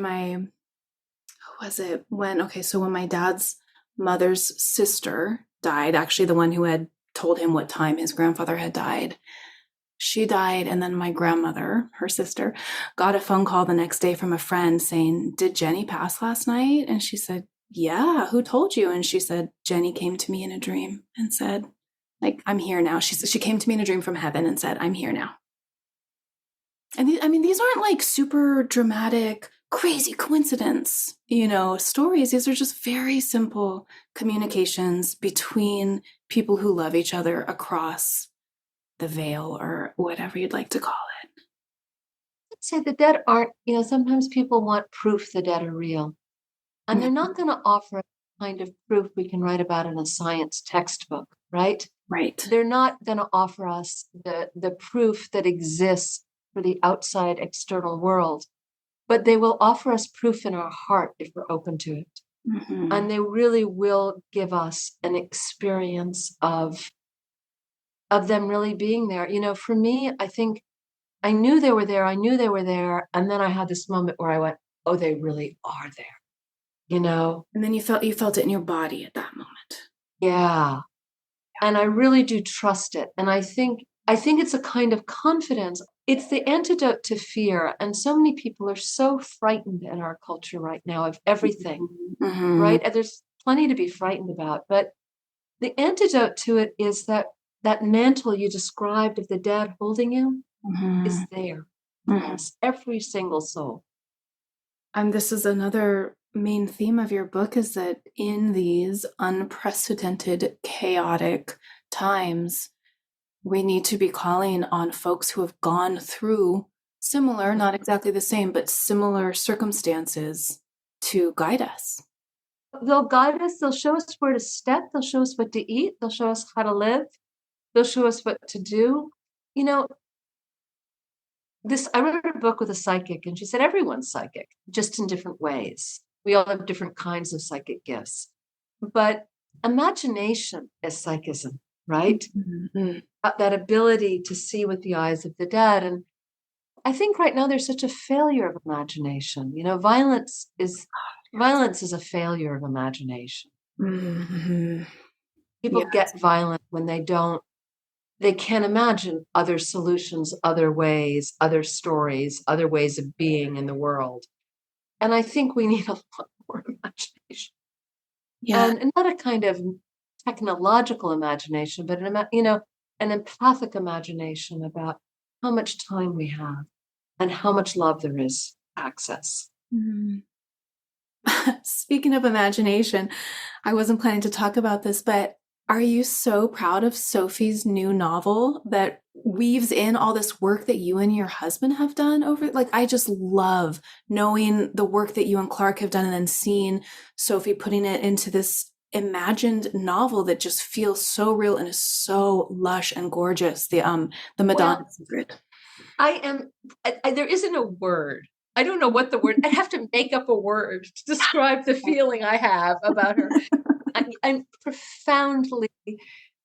was it when, okay, so when my dad's mother's sister died, actually the one who had told him what time his grandfather had died, she died. And then my grandmother, her sister, got a phone call the next day from a friend saying, did Jenny pass last night? And she said, yeah, who told you? And she said, Jenny came to me in a dream and said, like, I'm here now. She came to me in a dream from heaven and said, I'm here now. And I mean, these aren't like super dramatic, crazy coincidence, stories. These are just very simple communications between people who love each other across the veil or whatever you'd like to call it. I'd say the dead aren't, sometimes people want proof the dead are real. And they're not going to offer a kind of proof we can write about in a science textbook, right? Right. They're not going to offer us the proof that exists for the outside external world, but they will offer us proof in our heart if we're open to it. Mm-hmm. And they really will give us an experience of them really being there. For me, I think I knew they were there. I knew they were there. And then I had this moment where I went, oh, they really are there. And then you felt it in your body at that moment. Yeah. And I really do trust it. And I think it's a kind of confidence. It's the antidote to fear. And so many people are so frightened in our culture right now of everything, Mm-hmm. right? And there's plenty to be frightened about. But the antidote to it is that mantle you described of the dead holding you Mm-hmm. is there for Mm-hmm. us, every single soul. And this is another main theme of your book, is that in these unprecedented, chaotic times, we need to be calling on folks who have gone through similar, not exactly the same, but similar circumstances to guide us. They'll guide us, they'll show us where to step, they'll show us what to eat, they'll show us how to live, they'll show us what to do. You know, I wrote a book with a psychic, and she said everyone's psychic, just in different ways. We all have different kinds of psychic gifts. But imagination is psychism, right? Mm-hmm. That ability to see with the eyes of the dead. And I think right now there's such a failure of imagination. Violence is a failure of imagination. Mm-hmm. People Yes. get violent when they can't imagine other solutions, other ways, other stories, other ways of being in the world. And I think we need a lot more imagination. Yeah. And not a kind of technological imagination, but an empathic imagination about how much time we have and how much love there is to access. Mhm. Speaking of imagination, I wasn't planning to talk about this, but are you so proud of Sophie's new novel that weaves in all this work that you and your husband have done over? Like, I just love knowing the work that you and Clark have done and then seeing Sophie putting it into this imagined novel that just feels so real and is so lush and gorgeous. The Madonna Well, secret. there isn't a word. I don't know what the word, I have to make up a word to describe the feeling I have about her. I'm profoundly,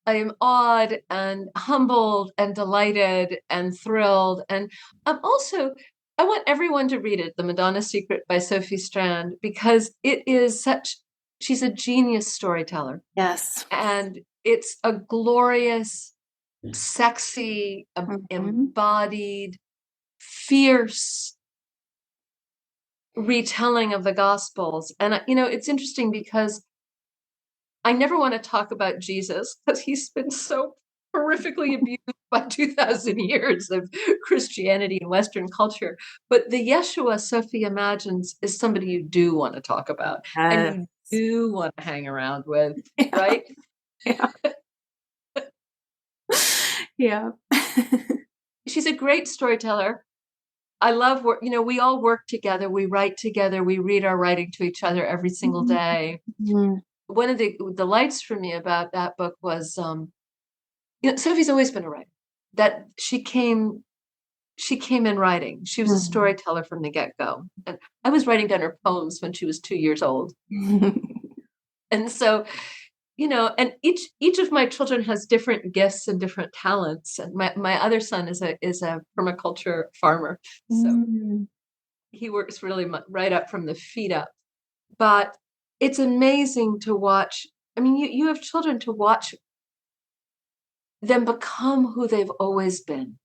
I am awed and humbled and delighted and thrilled. And I want everyone to read it, The Madonna Secret by Sophie Strand, because she's a genius storyteller. Yes. And it's a glorious, sexy, Mhm. embodied, fierce, retelling of the Gospels. And, it's interesting because I never want to talk about Jesus because he's been so horrifically abused by 2,000 years of Christianity and Western culture. But the Yeshua Sophie imagines is somebody you do want to talk about and Yes. you do want to hang around with, Yeah. right? Yeah. Yeah. She's a great storyteller. I love work. We all work together. We write together. We read our writing to each other every single day. Mhm. One of the delights for me about that book was, Sophie's always been a writer. That she came in writing. She was a storyteller from the get-go. And I was writing down her poems when she was 2 years old. And so, and each of my children has different gifts and different talents. And my other son is a permaculture farmer. So he works really right up from the feet up. But it's amazing to watch. I mean, you have children, to watch them become who they've always been.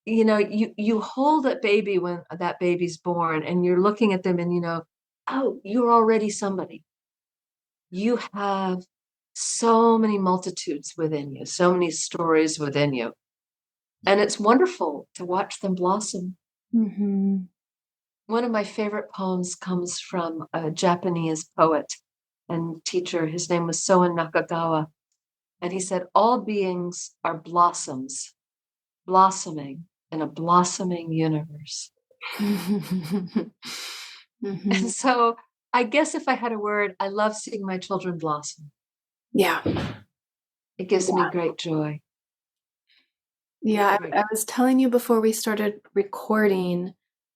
You hold a baby when that baby's born, and you're looking at them and oh, you're already somebody. You have so many multitudes within you, so many stories within you. And it's wonderful to watch them blossom. Mm-hmm. One of my favorite poems comes from a Japanese poet and teacher. His name was Soen Nakagawa. And he said, all beings are blossoms, blossoming in a blossoming universe. Mm-hmm. And so I guess if I had a word, I love seeing my children blossom. Yeah. It gives me great joy. Yeah, I was telling you before we started recording,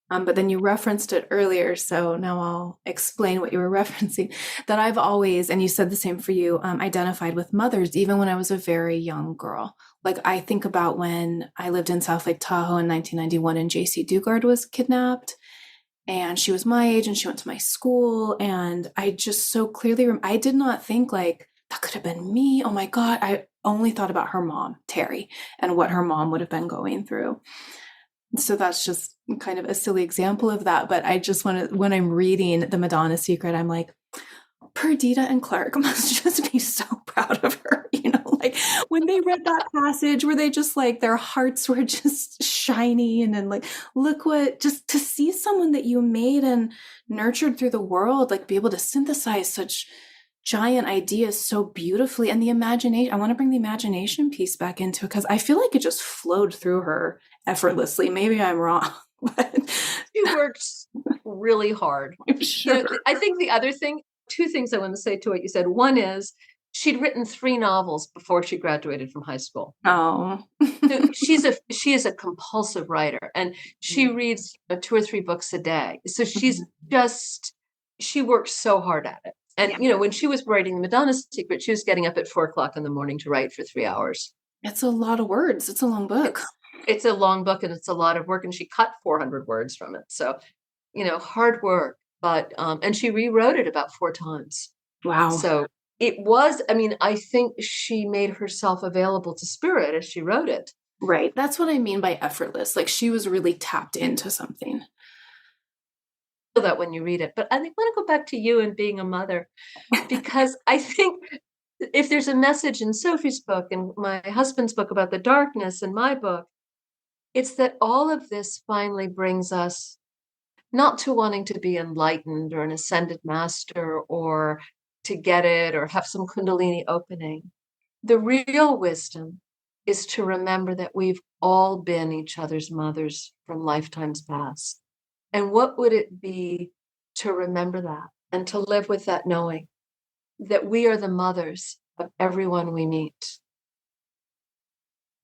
but then you referenced it earlier, so now I'll explain what you were referencing. That I've always, and you said the same for you, identified with mothers, even when I was a very young girl. Like, I think about when I lived in South Lake Tahoe in 1991 and JC Dugard was kidnapped, and she was my age and she went to my school, and I just so clearly, I did not think like, that could have been me. Oh my God. I only thought about her mom, Terry, and what her mom would have been going through. So that's just kind of a silly example of that. But I just want to, when I'm reading The Madonna Secret, I'm like, Perdita and Clark must just be so proud of her. Like when they read that passage where they just like, their hearts were just shiny. And then like, look what, just to see someone that you made and nurtured through the world, like be able to synthesize such giant ideas so beautifully. And the imagination, I want to bring the imagination piece back into it because I feel like it just flowed through her effortlessly. Maybe I'm wrong, but she works really hard. I'm sure. I think the other thing, two things I want to say to what you said. One is she'd written 3 novels before she graduated from high school. Oh. So she is a compulsive writer, and she reads 2 or 3 books a day. So she works so hard at it. And when she was writing The Madonna Secret, she was getting up at 4:00 in the morning to write for 3 hours. It's a lot of words. It's a long book. It's a long book and it's a lot of work, and she cut 400 words from it. So, hard work, but and she rewrote it about 4 times. Wow. So it was, I think she made herself available to spirit as she wrote it. Right. That's what I mean by effortless. Like she was really tapped into something. That when you read it. But I want to go back to you and being a mother, because I think if there's a message in Sophie's book and my husband's book about the darkness and my book, it's that all of this finally brings us not to wanting to be enlightened or an ascended master or to get it or have some kundalini opening. The real wisdom is to remember that we've all been each other's mothers from lifetimes past. And what would it be to remember that and to live with that knowing that we are the mothers of everyone we meet?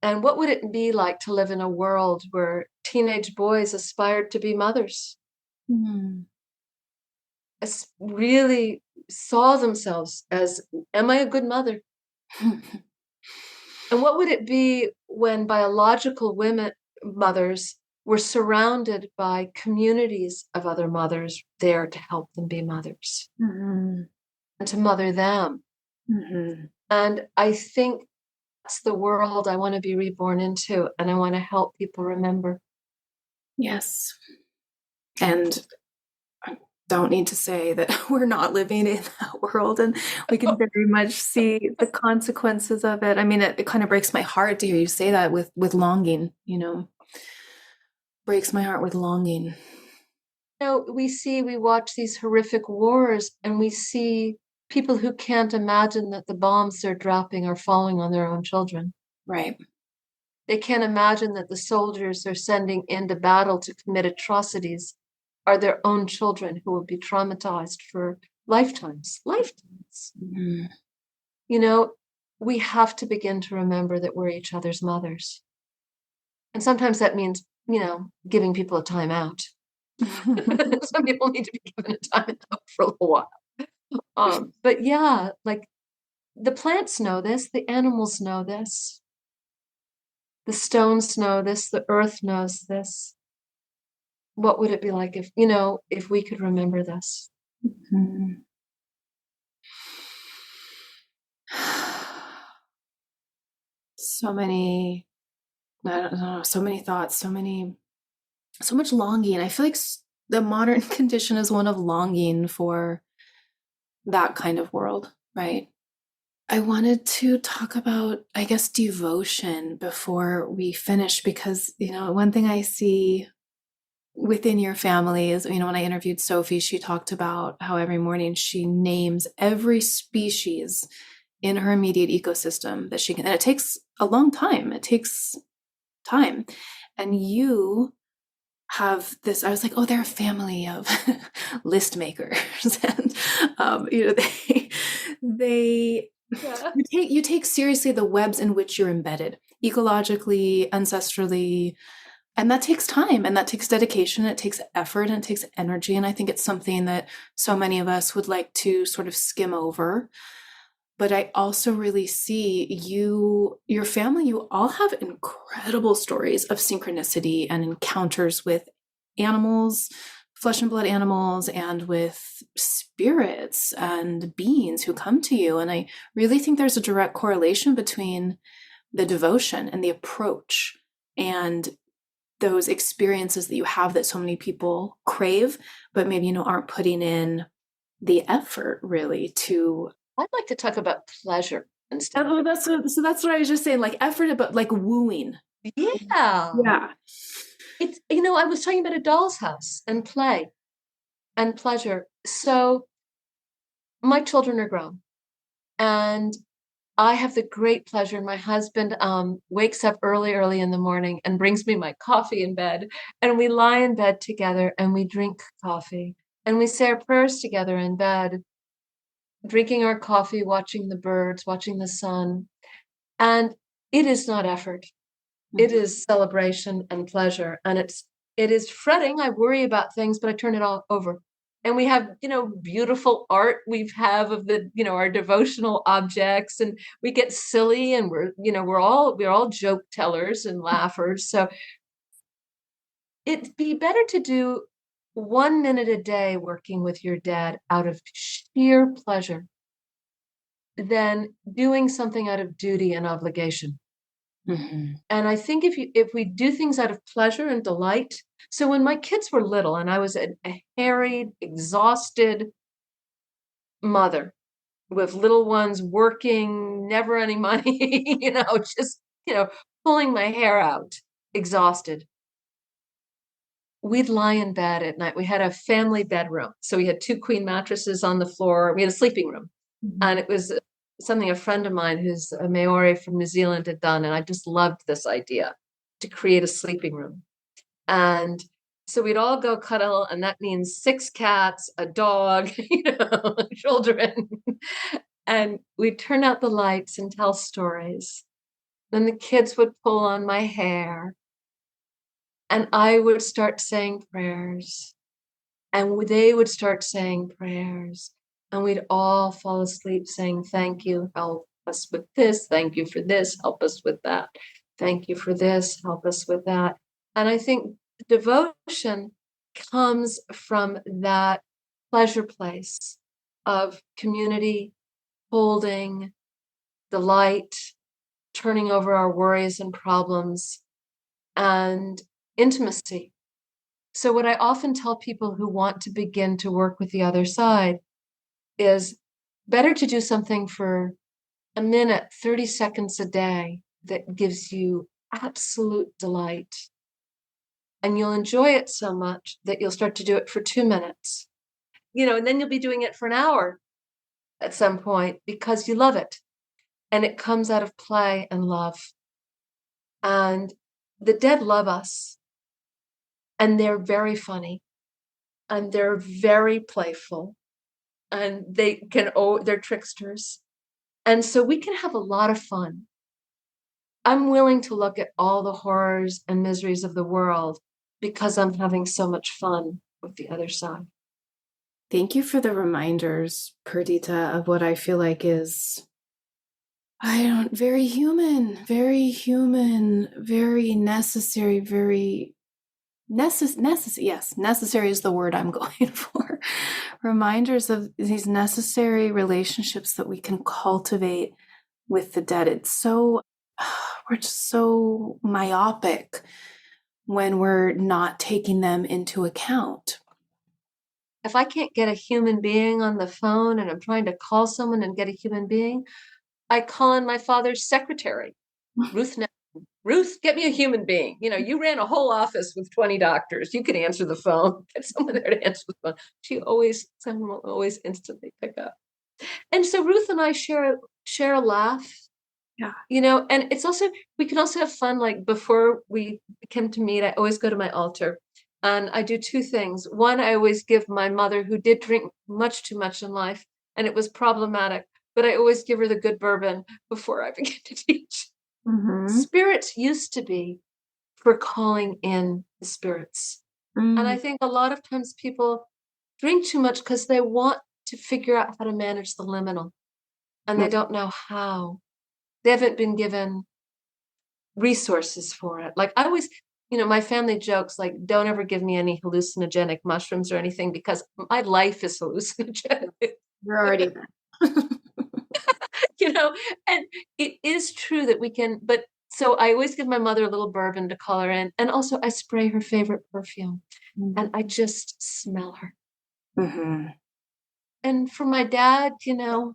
And what would it be like to live in a world where teenage boys aspired to be mothers? Really saw themselves as, am I a good mother? And what would it be when biological mothers were surrounded by communities of other mothers there to help them be mothers and to mother them? And I think that's the world I want to be reborn into, and I want to help people remember. Yes. And I don't need to say that we're not living in that world, and we can very much see the consequences of it. I mean, it kind of breaks my heart to hear you say that with longing, breaks my heart with longing. We watch these horrific wars and we see people who can't imagine that the bombs they're dropping are falling on their own children. Right. They can't imagine that the soldiers they're sending into battle to commit atrocities are their own children who will be traumatized for lifetimes. Lifetimes. Mm-hmm. We have to begin to remember that we're each other's mothers. And sometimes that means, giving people a timeout. Some people need to be given a timeout for a little while. But yeah, like the plants know this, the animals know this, the stones know this, the earth knows this. What would it be like if we could remember this? Mm-hmm. So many, I don't know, so many thoughts, so much longing. I feel like the modern condition is one of longing for that kind of world, right? I wanted to talk about, I guess, devotion before we finish, because, one thing I see within your family is, when I interviewed Sophie, she talked about how every morning she names every species in her immediate ecosystem that she can, and it takes a long time. It takes time. And you have this, I was like, oh, they're a family of list makers. And, they Yeah. you take seriously the webs in which you're embedded ecologically, ancestrally, and that takes time and that takes dedication. It takes effort and it takes energy. And I think it's something that so many of us would like to sort of skim over. But I also really see your family, you all have incredible stories of synchronicity and encounters with animals, flesh and blood animals, and with spirits and beings who come to you. And I really think there's a direct correlation between the devotion and the approach and those experiences that you have that so many people crave, but maybe, aren't putting in the effort really to. I'd like to talk about pleasure instead of So that's what I was just saying, like effort, but like wooing. yeah. Yeah. It's I was talking about a doll's house and play and pleasure. So my children are grown and I have the great pleasure. My husband wakes up early in the morning and brings me my coffee in bed. And we lie in bed together and we drink coffee. And we say our prayers together in bed, drinking our coffee, watching the birds, watching the sun. And it is not effort. It is celebration and pleasure. And it is fretting. I worry about things, but I turn it all over. And we have, beautiful art we have of our devotional objects, and we get silly, and we're all joke tellers and laughers. So it'd be better to do 1 minute a day working with your dad out of sheer pleasure than doing something out of duty and obligation. Mm-hmm. And I think if we do things out of pleasure and delight. So when my kids were little and I was a harried, exhausted mother with little ones working, never any money, just, pulling my hair out, exhausted. We'd lie in bed at night. We had a family bedroom. So we had 2 queen mattresses on the floor. We had a sleeping room. Mm-hmm. And it was something a friend of mine who's a Maori from New Zealand had done. And I just loved this idea to create a sleeping room. And so we'd all go cuddle, and that means 6 cats, a dog, children. And we'd turn out the lights and tell stories. Then the kids would pull on my hair, and I would start saying prayers, and they would start saying prayers, and we'd all fall asleep saying, thank you, help us with this. Thank you for this. Help us with that. Thank you for this. Help us with that. And I think devotion comes from that pleasure place of community, holding, delight, turning over our worries and problems, and intimacy. So what I often tell people who want to begin to work with the other side is better to do something for a minute, 30 seconds a day that gives you absolute delight. And you'll enjoy it so much that you'll start to do it for 2 minutes, and then you'll be doing it for an hour at some point because you love it. And it comes out of play and love. And the dead love us. And they're very funny. And they're very playful. And they're tricksters. And so we can have a lot of fun. I'm willing to look at all the horrors and miseries of the world because I'm having so much fun with the other side. Thank you for the reminders, Perdita, of what I feel like is, very human, very necessary, very necessary. Yes, necessary is the word I'm going for. Reminders of these necessary relationships that we can cultivate with the dead. It's so, we're just so myopic when we're not taking them into account. If I can't get a human being on the phone and I'm trying to call someone and get a human being, I call in my father's secretary, Ruth. Ruth, get me a human being. You ran a whole office with 20 doctors. You can answer the phone. Get someone there to answer the phone. Someone will always instantly pick up. And so Ruth and I share a laugh. Yeah. And it's also, we can also have fun. Like before we come to meet, I always go to my altar and I do two things. One, I always give my mother, who did drink much too much in life, and it was problematic, but I always give her the good bourbon before I begin to teach. Mm-hmm. Spirits used to be for calling in the spirits. And I think a lot of times people drink too much because they want to figure out how to manage the liminal and they don't know how. They haven't been given resources for it. Like I always, my family jokes like, don't ever give me any hallucinogenic mushrooms or anything because my life is hallucinogenic. You're already there. And it is true that we can, but so I always give my mother a little bourbon to call her in. And also I spray her favorite perfume and I just smell her. Mm-hmm. And for my dad, I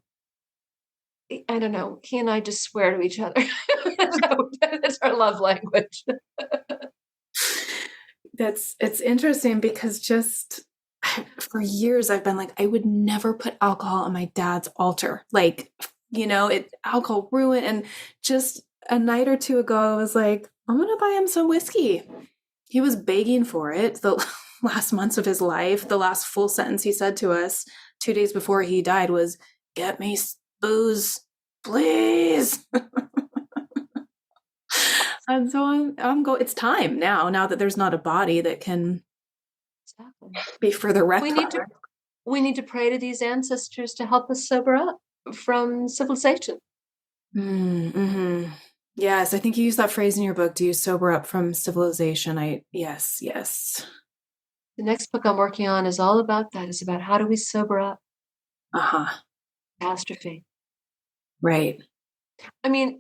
don't know, he and I just swear to each other. That's our love language. It's interesting because just for years I've been like, I would never put alcohol on my dad's altar. Like, alcohol ruin. And just a night or two ago, I was like, I'm gonna buy him some whiskey. He was begging for it the last months of his life. The last full sentence he said to us 2 days before he died was, "Get me booze, please." And so it's time now that there's not a body that can be further wrecked. We need to pray to these ancestors to help us sober up from civilization. Mm-hmm. Yes, I think you use that phrase in your book. Do you sober up from civilization? Yes. The next book I'm working on is all about that. It's about how do we sober up? Catastrophe. Right. I mean,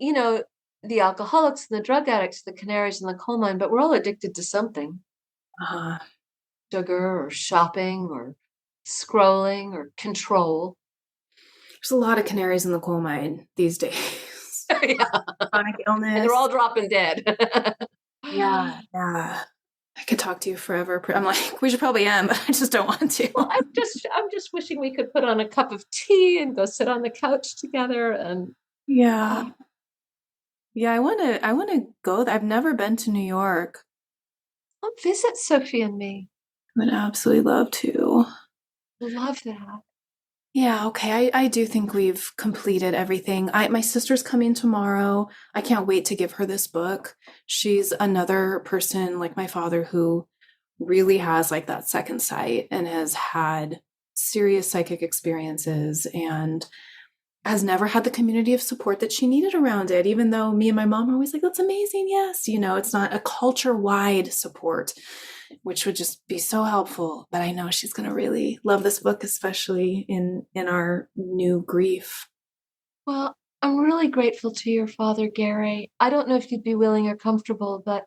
the alcoholics and the drug addicts, the canaries in the coal mine, but we're all addicted to something. Sugar or shopping or scrolling or control. There's a lot of canaries in the coal mine these days. Yeah. Chronic illness. And they're all dropping dead. Yeah. I could talk to you forever. I'm like, we should probably end, but I just don't want to. Well, I'm just wishing we could put on a cup of tea and go sit on the couch together and yeah. I want to go. I've never been to New York. I'll visit Sophie and me. I would absolutely love to. Love that. Yeah, okay. I do think we've completed everything. My sister's coming tomorrow. I can't wait to give her this book. She's another person like my father who really has like that second sight and has had serious psychic experiences and has never had the community of support that she needed around it, even though me and my mom are always like, that's amazing. Yes. It's not a culture-wide support, which would just be so helpful. But I know she's going to really love this book, especially in our new grief. Well, I'm really grateful to your father, Gary. I don't know if you'd be willing or comfortable, but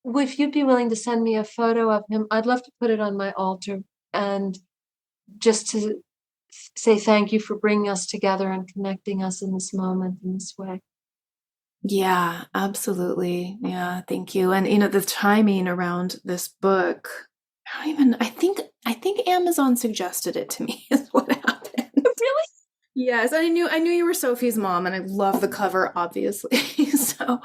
if you'd be willing to send me a photo of him, I'd love to put it on my altar and just to say thank you for bringing us together and connecting us in this moment in this way. Yeah, absolutely. Yeah, thank you. And the timing around this book, I think Amazon suggested it to me is what happened. Really? Yes, I knew you were Sophie's mom and I love the cover, obviously. So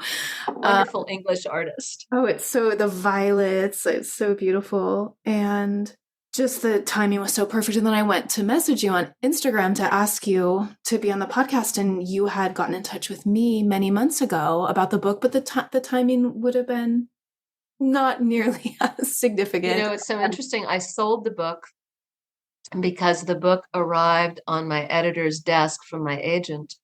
Wonderful English artist. oh, it's so the violets, it's so beautiful. And just the timing was so perfect. And then I went to message you on Instagram to ask you to be on the podcast, and you had gotten in touch with me many months ago about the book, but the timing would have been not nearly as significant. It's so interesting. I sold the book because the book arrived on my editor's desk from my agent.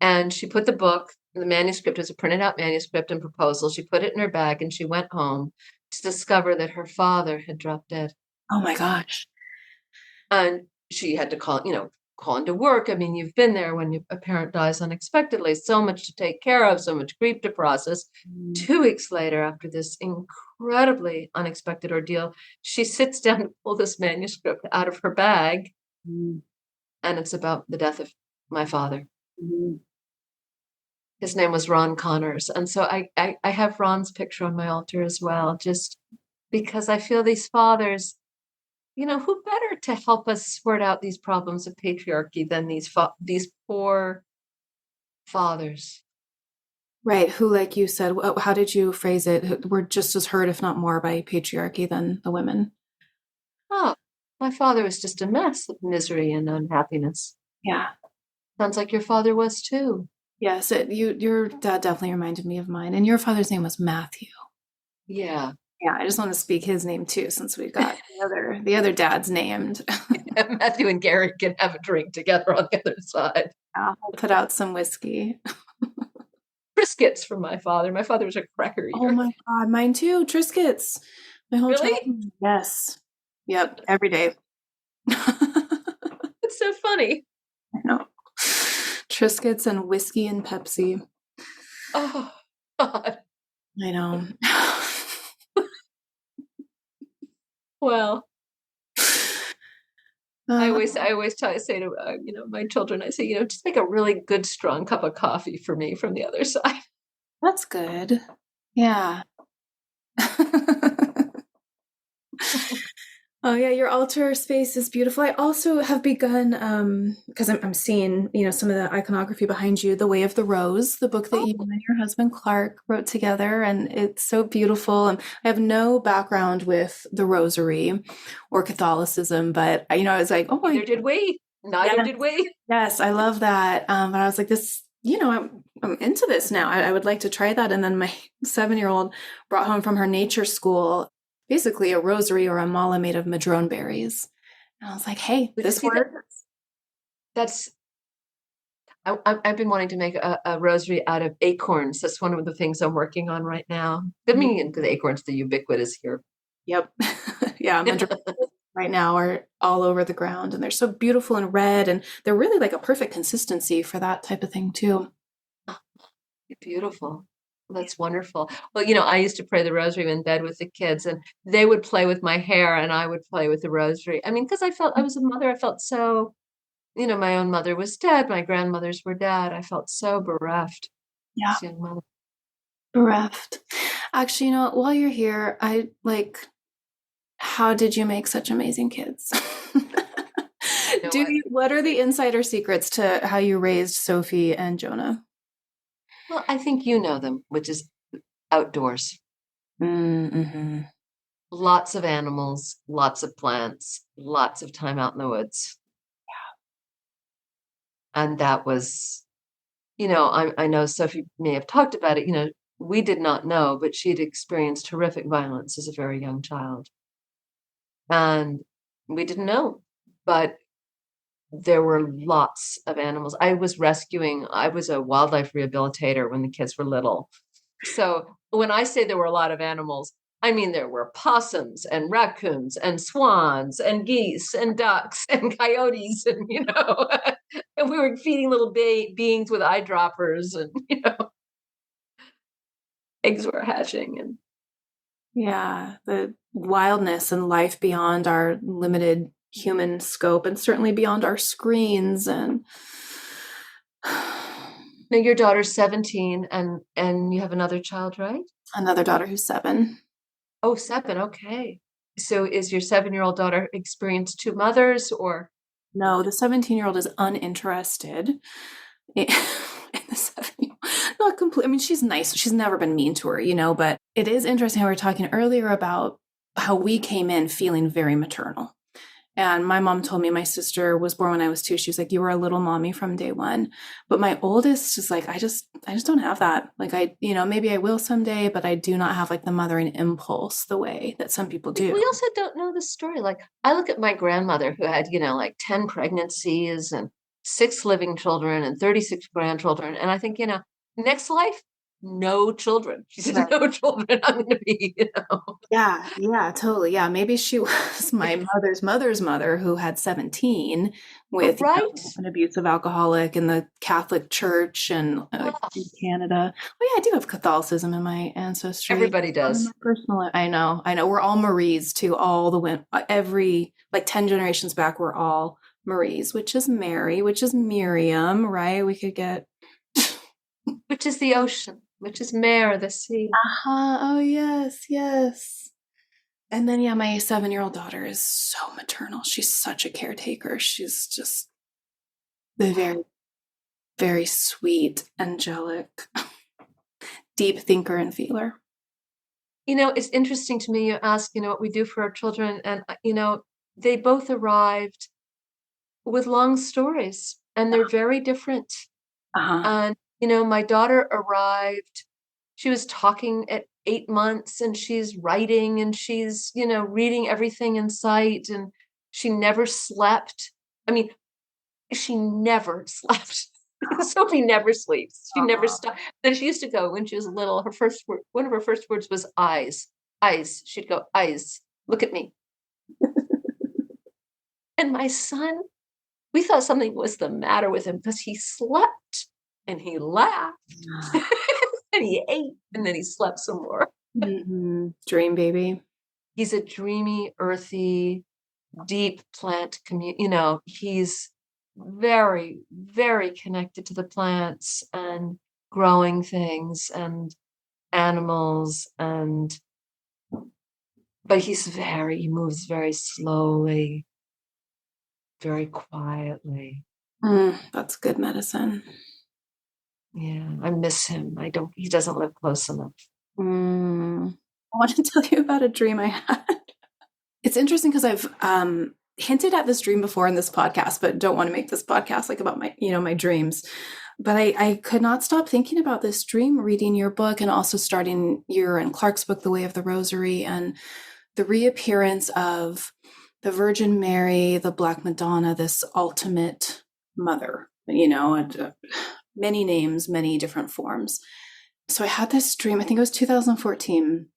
And she put the manuscript was a printed out manuscript and proposal. She put it in her bag and she went home to discover that her father had dropped dead. Oh my gosh. And she had to call into work. I mean, you've been there when a parent dies unexpectedly, so much to take care of, so much grief to process. 2 weeks later, after this incredibly unexpected ordeal, she sits down to pull this manuscript out of her bag. And it's about the death of my father. His name was Ron Connors. And so I have Ron's picture on my altar as well, just because I feel these fathers, who better to help us sort out these problems of patriarchy than these poor fathers. Right, who, like you said, how did you phrase it? We're just as hurt, if not more, by patriarchy than the women. Oh, my father was just a mess of misery and unhappiness. Yeah. Sounds like your father was too. Yes, your dad definitely reminded me of mine. And your father's name was Matthew. Yeah. Yeah, I just want to speak his name too, since we've got the other dads named. Matthew and Gary can have a drink together on the other side. I'll put out some whiskey. Triscuits from my father. My father was a cracker eater. Oh my God, mine too. Triscuits. My whole Really? childhood. Yes. Yep, every day. It's so funny. I know. Triscuits and whiskey and Pepsi. Oh, God. I know. Well, I always say to my children, I say, just make a really good strong cup of coffee for me from the other side. That's good. Yeah. Oh yeah, your altar space is beautiful. I also have begun, because I'm seeing, some of the iconography behind you, The Way of the Rose, the book that you and your husband Clark wrote together, and it's so beautiful. And I have no background with the Rosary or Catholicism, but I was like, oh my. Neither did we. Neither did we. Yes, I love that. But I was like, this, I'm into this now. I would like to try that. And then my 7-year-old brought home from her nature school basically a rosary or a mala made of madrone berries. And I was like, hey, this works. I've been wanting to make a rosary out of acorns. That's one of the things I'm working on right now. I mean, the acorns, the ubiquitous here. Yep. Yeah, madrone right now are all over the ground, and they're so beautiful and red, and they're really like a perfect consistency for that type of thing too. Beautiful. That's wonderful. Well, I used to pray the rosary in bed with the kids, and they would play with my hair and I would play with the rosary. I mean, because I felt I was a mother. I felt so, my own mother was dead. My grandmothers were dead. I felt so bereft. Yeah. Bereft. Actually, while you're here, how did you make such amazing kids? What are the insider secrets to how you raised Sophie and Jonah? Well, I think you know them, which is outdoors. Mm-hmm. Lots of animals, lots of plants, lots of time out in the woods. Yeah. And that was, I know Sophie may have talked about it, we did not know, but she had experienced horrific violence as a very young child. And we didn't know, but there were lots of animals. I was a wildlife rehabilitator when the kids were little. So when I say there were a lot of animals, I mean there were possums and raccoons and swans and geese and ducks and coyotes and, and we were feeding little beings with eyedroppers and, eggs were hatching. And Yeah, the wildness and life beyond our limited human scope and certainly beyond our screens and Now your daughter's 17 and you have another child, right? another daughter who's 7. Oh, 7. Okay. So is your 7-year-old daughter experienced two mothers or No, the 17-year-old is uninterested in the 7-year-old. Not complete. I mean, she's nice. She's never been mean to her, but it is interesting how we were talking earlier about how we came in feeling very maternal. And my mom told me my sister was born when I was 2. She was like, you were a little mommy from day one. But my oldest is like, I just don't have that. Like maybe I will someday, but I do not have like the mothering impulse the way that some people do. we also don't know the story. Like I look at my grandmother who had, like 10 pregnancies and 6 living children and 36 grandchildren. And I think, next life, no children. She said, Right. no children. I'm going to be, Yeah, totally. Yeah, maybe she was my mother's mother who had 17 with right? an abusive alcoholic in the Catholic Church and in Oh, Canada. Oh yeah, I do have Catholicism in my ancestry. everybody In my does. personal, I know. We're all Maries too. All the women, every like 10 generations back, we're all Maries, which is Mary, which is Miriam, right? We could get. Which is the ocean, which is Mare, the sea. Uh-huh. Oh yes, yes. And then, yeah, my 7-year-old daughter is so maternal. She's such a caretaker. She's just very, very sweet, angelic, deep thinker and feeler. It's interesting to me. You ask, what we do for our children, and they both arrived with long stories, and they're very different. Uh-huh. And my daughter arrived. She was talking at 8 months, and she's writing, and she's reading everything in sight, and she never slept. I mean, she never slept. Sophie never sleeps. She never Uh-huh. stopped. Then she used to go when she was little. Her first word, one of her first words was eyes, eyes. She'd go, eyes, look at me. And my son, we thought something was the matter with him because he slept and he laughed and he ate and then he slept some more. Dream baby. He's a dreamy, earthy, deep plant community. He's very, very connected to the plants and growing things and animals but he moves very slowly, very quietly. That's good medicine. Yeah, I miss him. He doesn't live close enough. I want to tell you about a dream I had. It's interesting because I've hinted at this dream before in this podcast, but don't want to make this podcast like about my dreams. But I could not stop thinking about this dream, reading your book and also starting your and Clark's book, The Way of the Rosary, and the reappearance of the Virgin Mary, the Black Madonna, this ultimate mother, and, many names, many different forms. So I had this dream, I think it was 2014,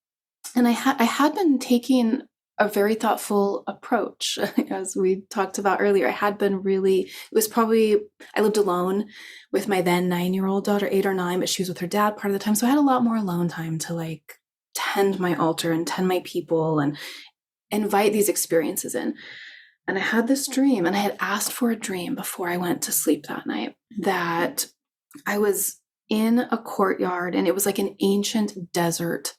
and I had been taking a very thoughtful approach, as we talked about earlier. I had been really, it was probably, I lived alone with my then 9-year-old daughter, 8 or 9, but she was with her dad part of the time. So I had a lot more alone time to like tend my altar and tend my people and invite these experiences in. And I had this dream, and I had asked for a dream before I went to sleep that night, that I was in a courtyard and it was like an ancient desert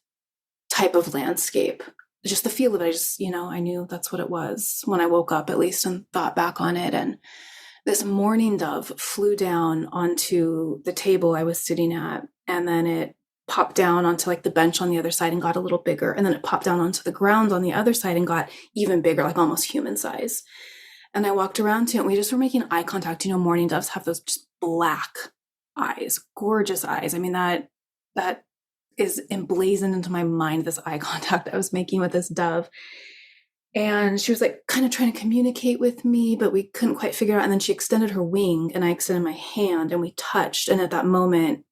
type of landscape. Just the feel of it, I knew that's what it was when I woke up, at least, and thought back on it. And this mourning dove flew down onto the table I was sitting at, and then it popped down onto like the bench on the other side and got a little bigger. And then it popped down onto the ground on the other side and got even bigger, like almost human size. And I walked around to it, and we just were making eye contact. Mourning doves have those just black eyes, gorgeous eyes. I mean, that is emblazoned into my mind, this eye contact I was making with this dove. And she was like kind of trying to communicate with me, but we couldn't quite figure out. And then she extended her wing and I extended my hand and we touched. And at that moment,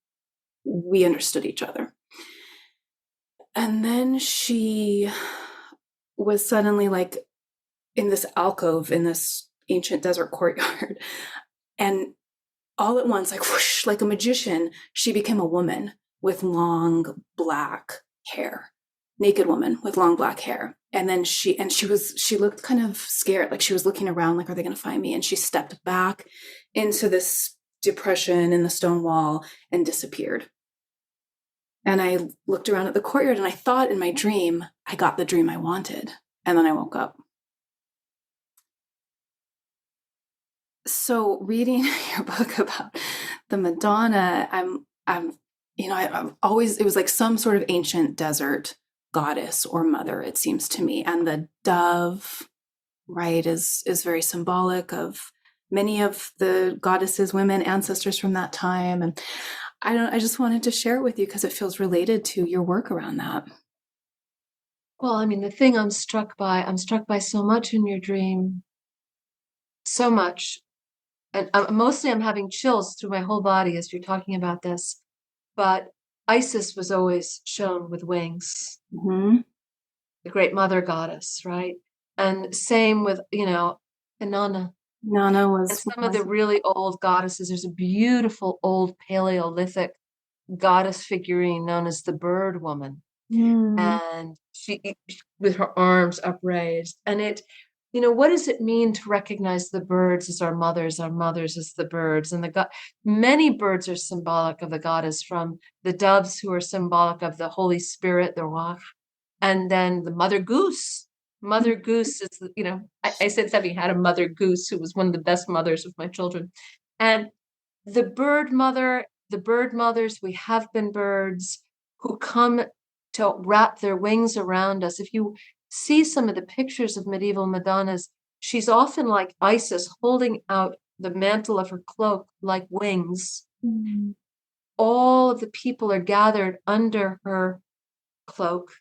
we understood each other. And then she was suddenly like in this alcove in this ancient desert courtyard. And all at once, like whoosh, like a magician, she became a woman with long black hair. naked woman with long black hair. And then she looked kind of scared, like she was looking around, like, are they going to find me? And she stepped back into this depression in the stone wall and disappeared. And I looked around at the courtyard and I thought in my dream, I got the dream I wanted. And then I woke up. So reading your book about the Madonna, I've always, it was like some sort of ancient desert goddess or mother, it seems to me. And the dove, right, is very symbolic of many of the goddesses, women, ancestors from that time. And I just wanted to share it with you because it feels related to your work around that. Well, I mean, the thing I'm struck by so much in your dream, so much. And mostly I'm having chills through my whole body as you're talking about this. But Isis was always shown with wings, Mm-hmm. the great mother goddess, right? And same with, Inanna. Nana And was, some of the really old goddesses. There's a beautiful old Paleolithic goddess figurine known as the Bird Woman. mm, And she with her arms upraised. And what does it mean to recognize the birds as our mothers as the birds? And many birds are symbolic of the goddess, from the doves, who are symbolic of the Holy Spirit, the Ruach, and then the mother goose. Mother goose is, I said Sophie had a mother goose who was one of the best mothers of my children. And the bird mother, the bird mothers, we have been birds who come to wrap their wings around us. If you see some of the pictures of medieval Madonnas, she's often like Isis, holding out the mantle of her cloak like wings. mm, All of the people are gathered under her cloak,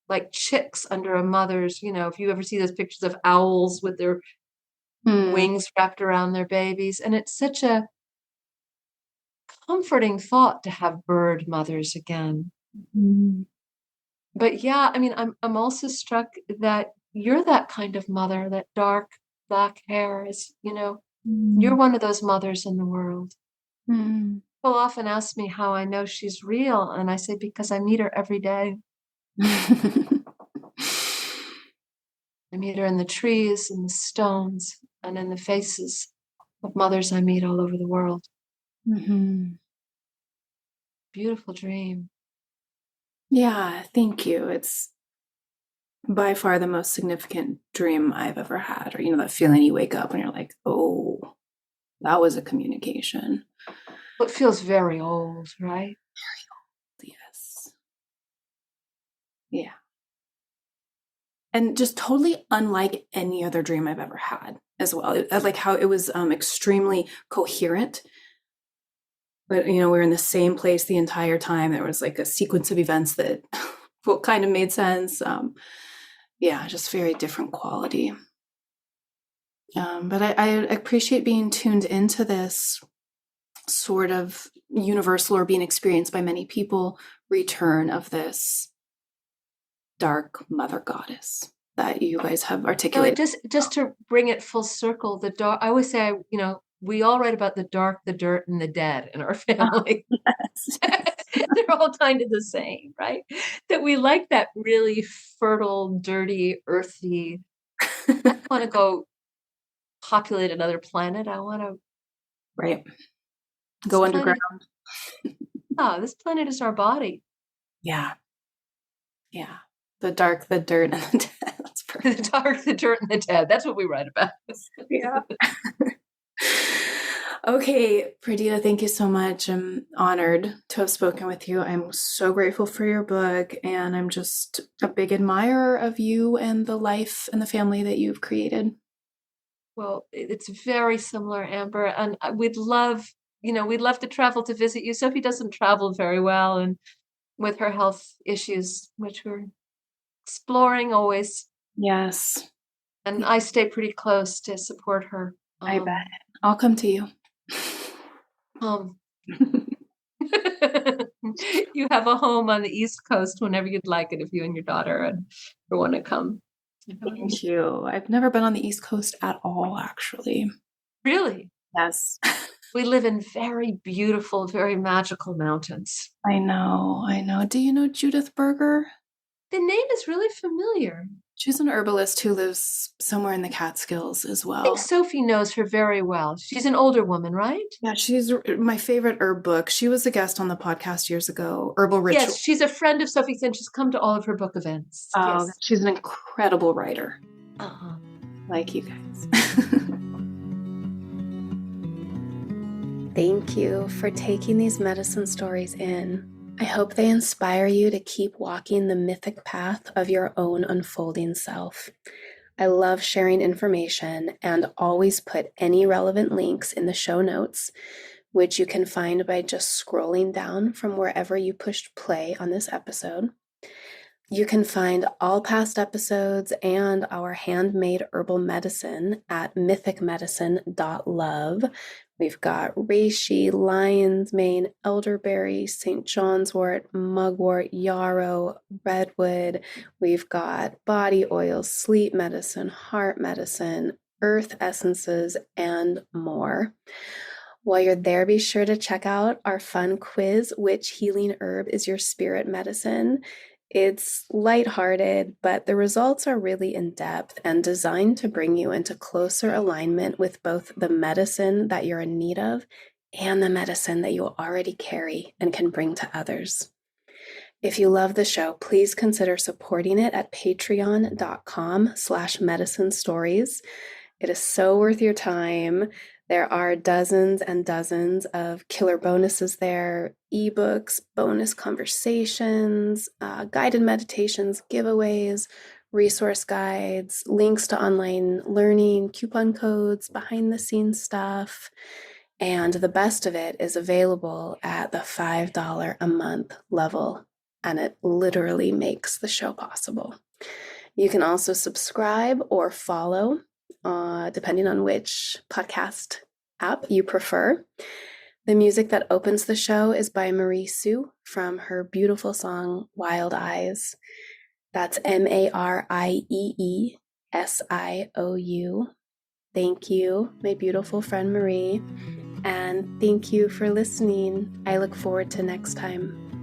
like chicks under a mother's, if you ever see those pictures of owls with their mm, wings wrapped around their babies. And it's such a comforting thought to have bird mothers again. mm, But yeah, I mean, I'm also struck that you're that kind of mother. That dark black hair is, you're mm, one of those mothers in the world. mm. People often ask me how I know she's real, and I say because I meet her every day. I meet her in the trees, in the stones, and in the faces of mothers I meet all over the world. Mhm. Beautiful dream. Yeah, thank you. It's by far the most significant dream I've ever had. Or, that feeling you wake up and you're like, oh, that was a communication. It feels very old, right? Yes. Yeah. And just totally unlike any other dream I've ever had as well. I like how it was extremely coherent. But, we're in the same place the entire time. There was like a sequence of events that what kind of made sense. Yeah, just very different quality. But I appreciate being tuned into this sort of universal or being experienced by many people return of this dark mother goddess that you guys have No, it articulated. just to bring it full circle, the dark, I always say, we all write about the dark, the dirt, and the dead in our family. Yes. They're all kind of the same, right? That we like that really fertile, dirty, earthy. I want to go populate another planet. I want to. Right. This Go underground. planet. This planet is our body. Yeah. Yeah. The dark, the dirt, and the dead. That's The perfect. dark, the dirt, and the dead. That's what we write about. Yeah. Okay, Perdita, thank you so much. I'm honored to have spoken with you. I'm so grateful for your book, and I'm just a big admirer of you and the life and the family that you've created. Well, it's very similar, Amber, and we'd love to travel to visit you. Sophie doesn't travel very well, and with her health issues, which we're exploring always, Yes, and I stay pretty close to support her. I bet. I'll come to you. Um, you have a home on the East Coast whenever you'd like it, if you and your daughter want to come. Thank you. I've never been on the East Coast at all, actually. Really, Yes. we live in very beautiful, very magical mountains. I know. Do you know Judith Berger? The name is really familiar. She's an herbalist who lives somewhere in the Catskills as I think well. Sophie knows her very well. She's an older woman, right? Yeah, she's my favorite herb book. She was a guest on the podcast years ago, Herbal Yes, Ritual. she's a friend of Sophie's and she's come to all of her book events. Yes. She's an incredible writer, Uh-huh. like you guys. Thank you for taking these medicine stories in. I hope they inspire you to keep walking the mythic path of your own unfolding self. I love sharing information and always put any relevant links in the show notes, which you can find by just scrolling down from wherever you pushed play on this episode. You can find all past episodes and our handmade herbal medicine at mythicmedicine.love. We've got reishi, lion's mane, elderberry, St. John's wort, mugwort, yarrow, redwood. We've got body oils, sleep medicine, heart medicine, earth essences, and more. While you're there, be sure to check out our fun quiz, Which Healing Herb is Your Spirit Medicine? It's lighthearted, but the results are really in-depth and designed to bring you into closer alignment with both the medicine that you're in need of and the medicine that you already carry and can bring to others. If you love the show, please consider supporting it at patreon.com/medicine stories. It is so worth your time. There are dozens and dozens of killer bonuses there, ebooks, bonus conversations, guided meditations, giveaways, resource guides, links to online learning, coupon codes, behind the scenes stuff. And the best of it is available at the $5 a month level, and it literally makes the show possible. You can also subscribe or follow, depending on which podcast app you prefer. The music that opens the show is by Marie Sue from her beautiful song Wild Eyes. That's MarieeSiou. Thank you, my beautiful friend Marie, and thank you for listening. I look forward to next time.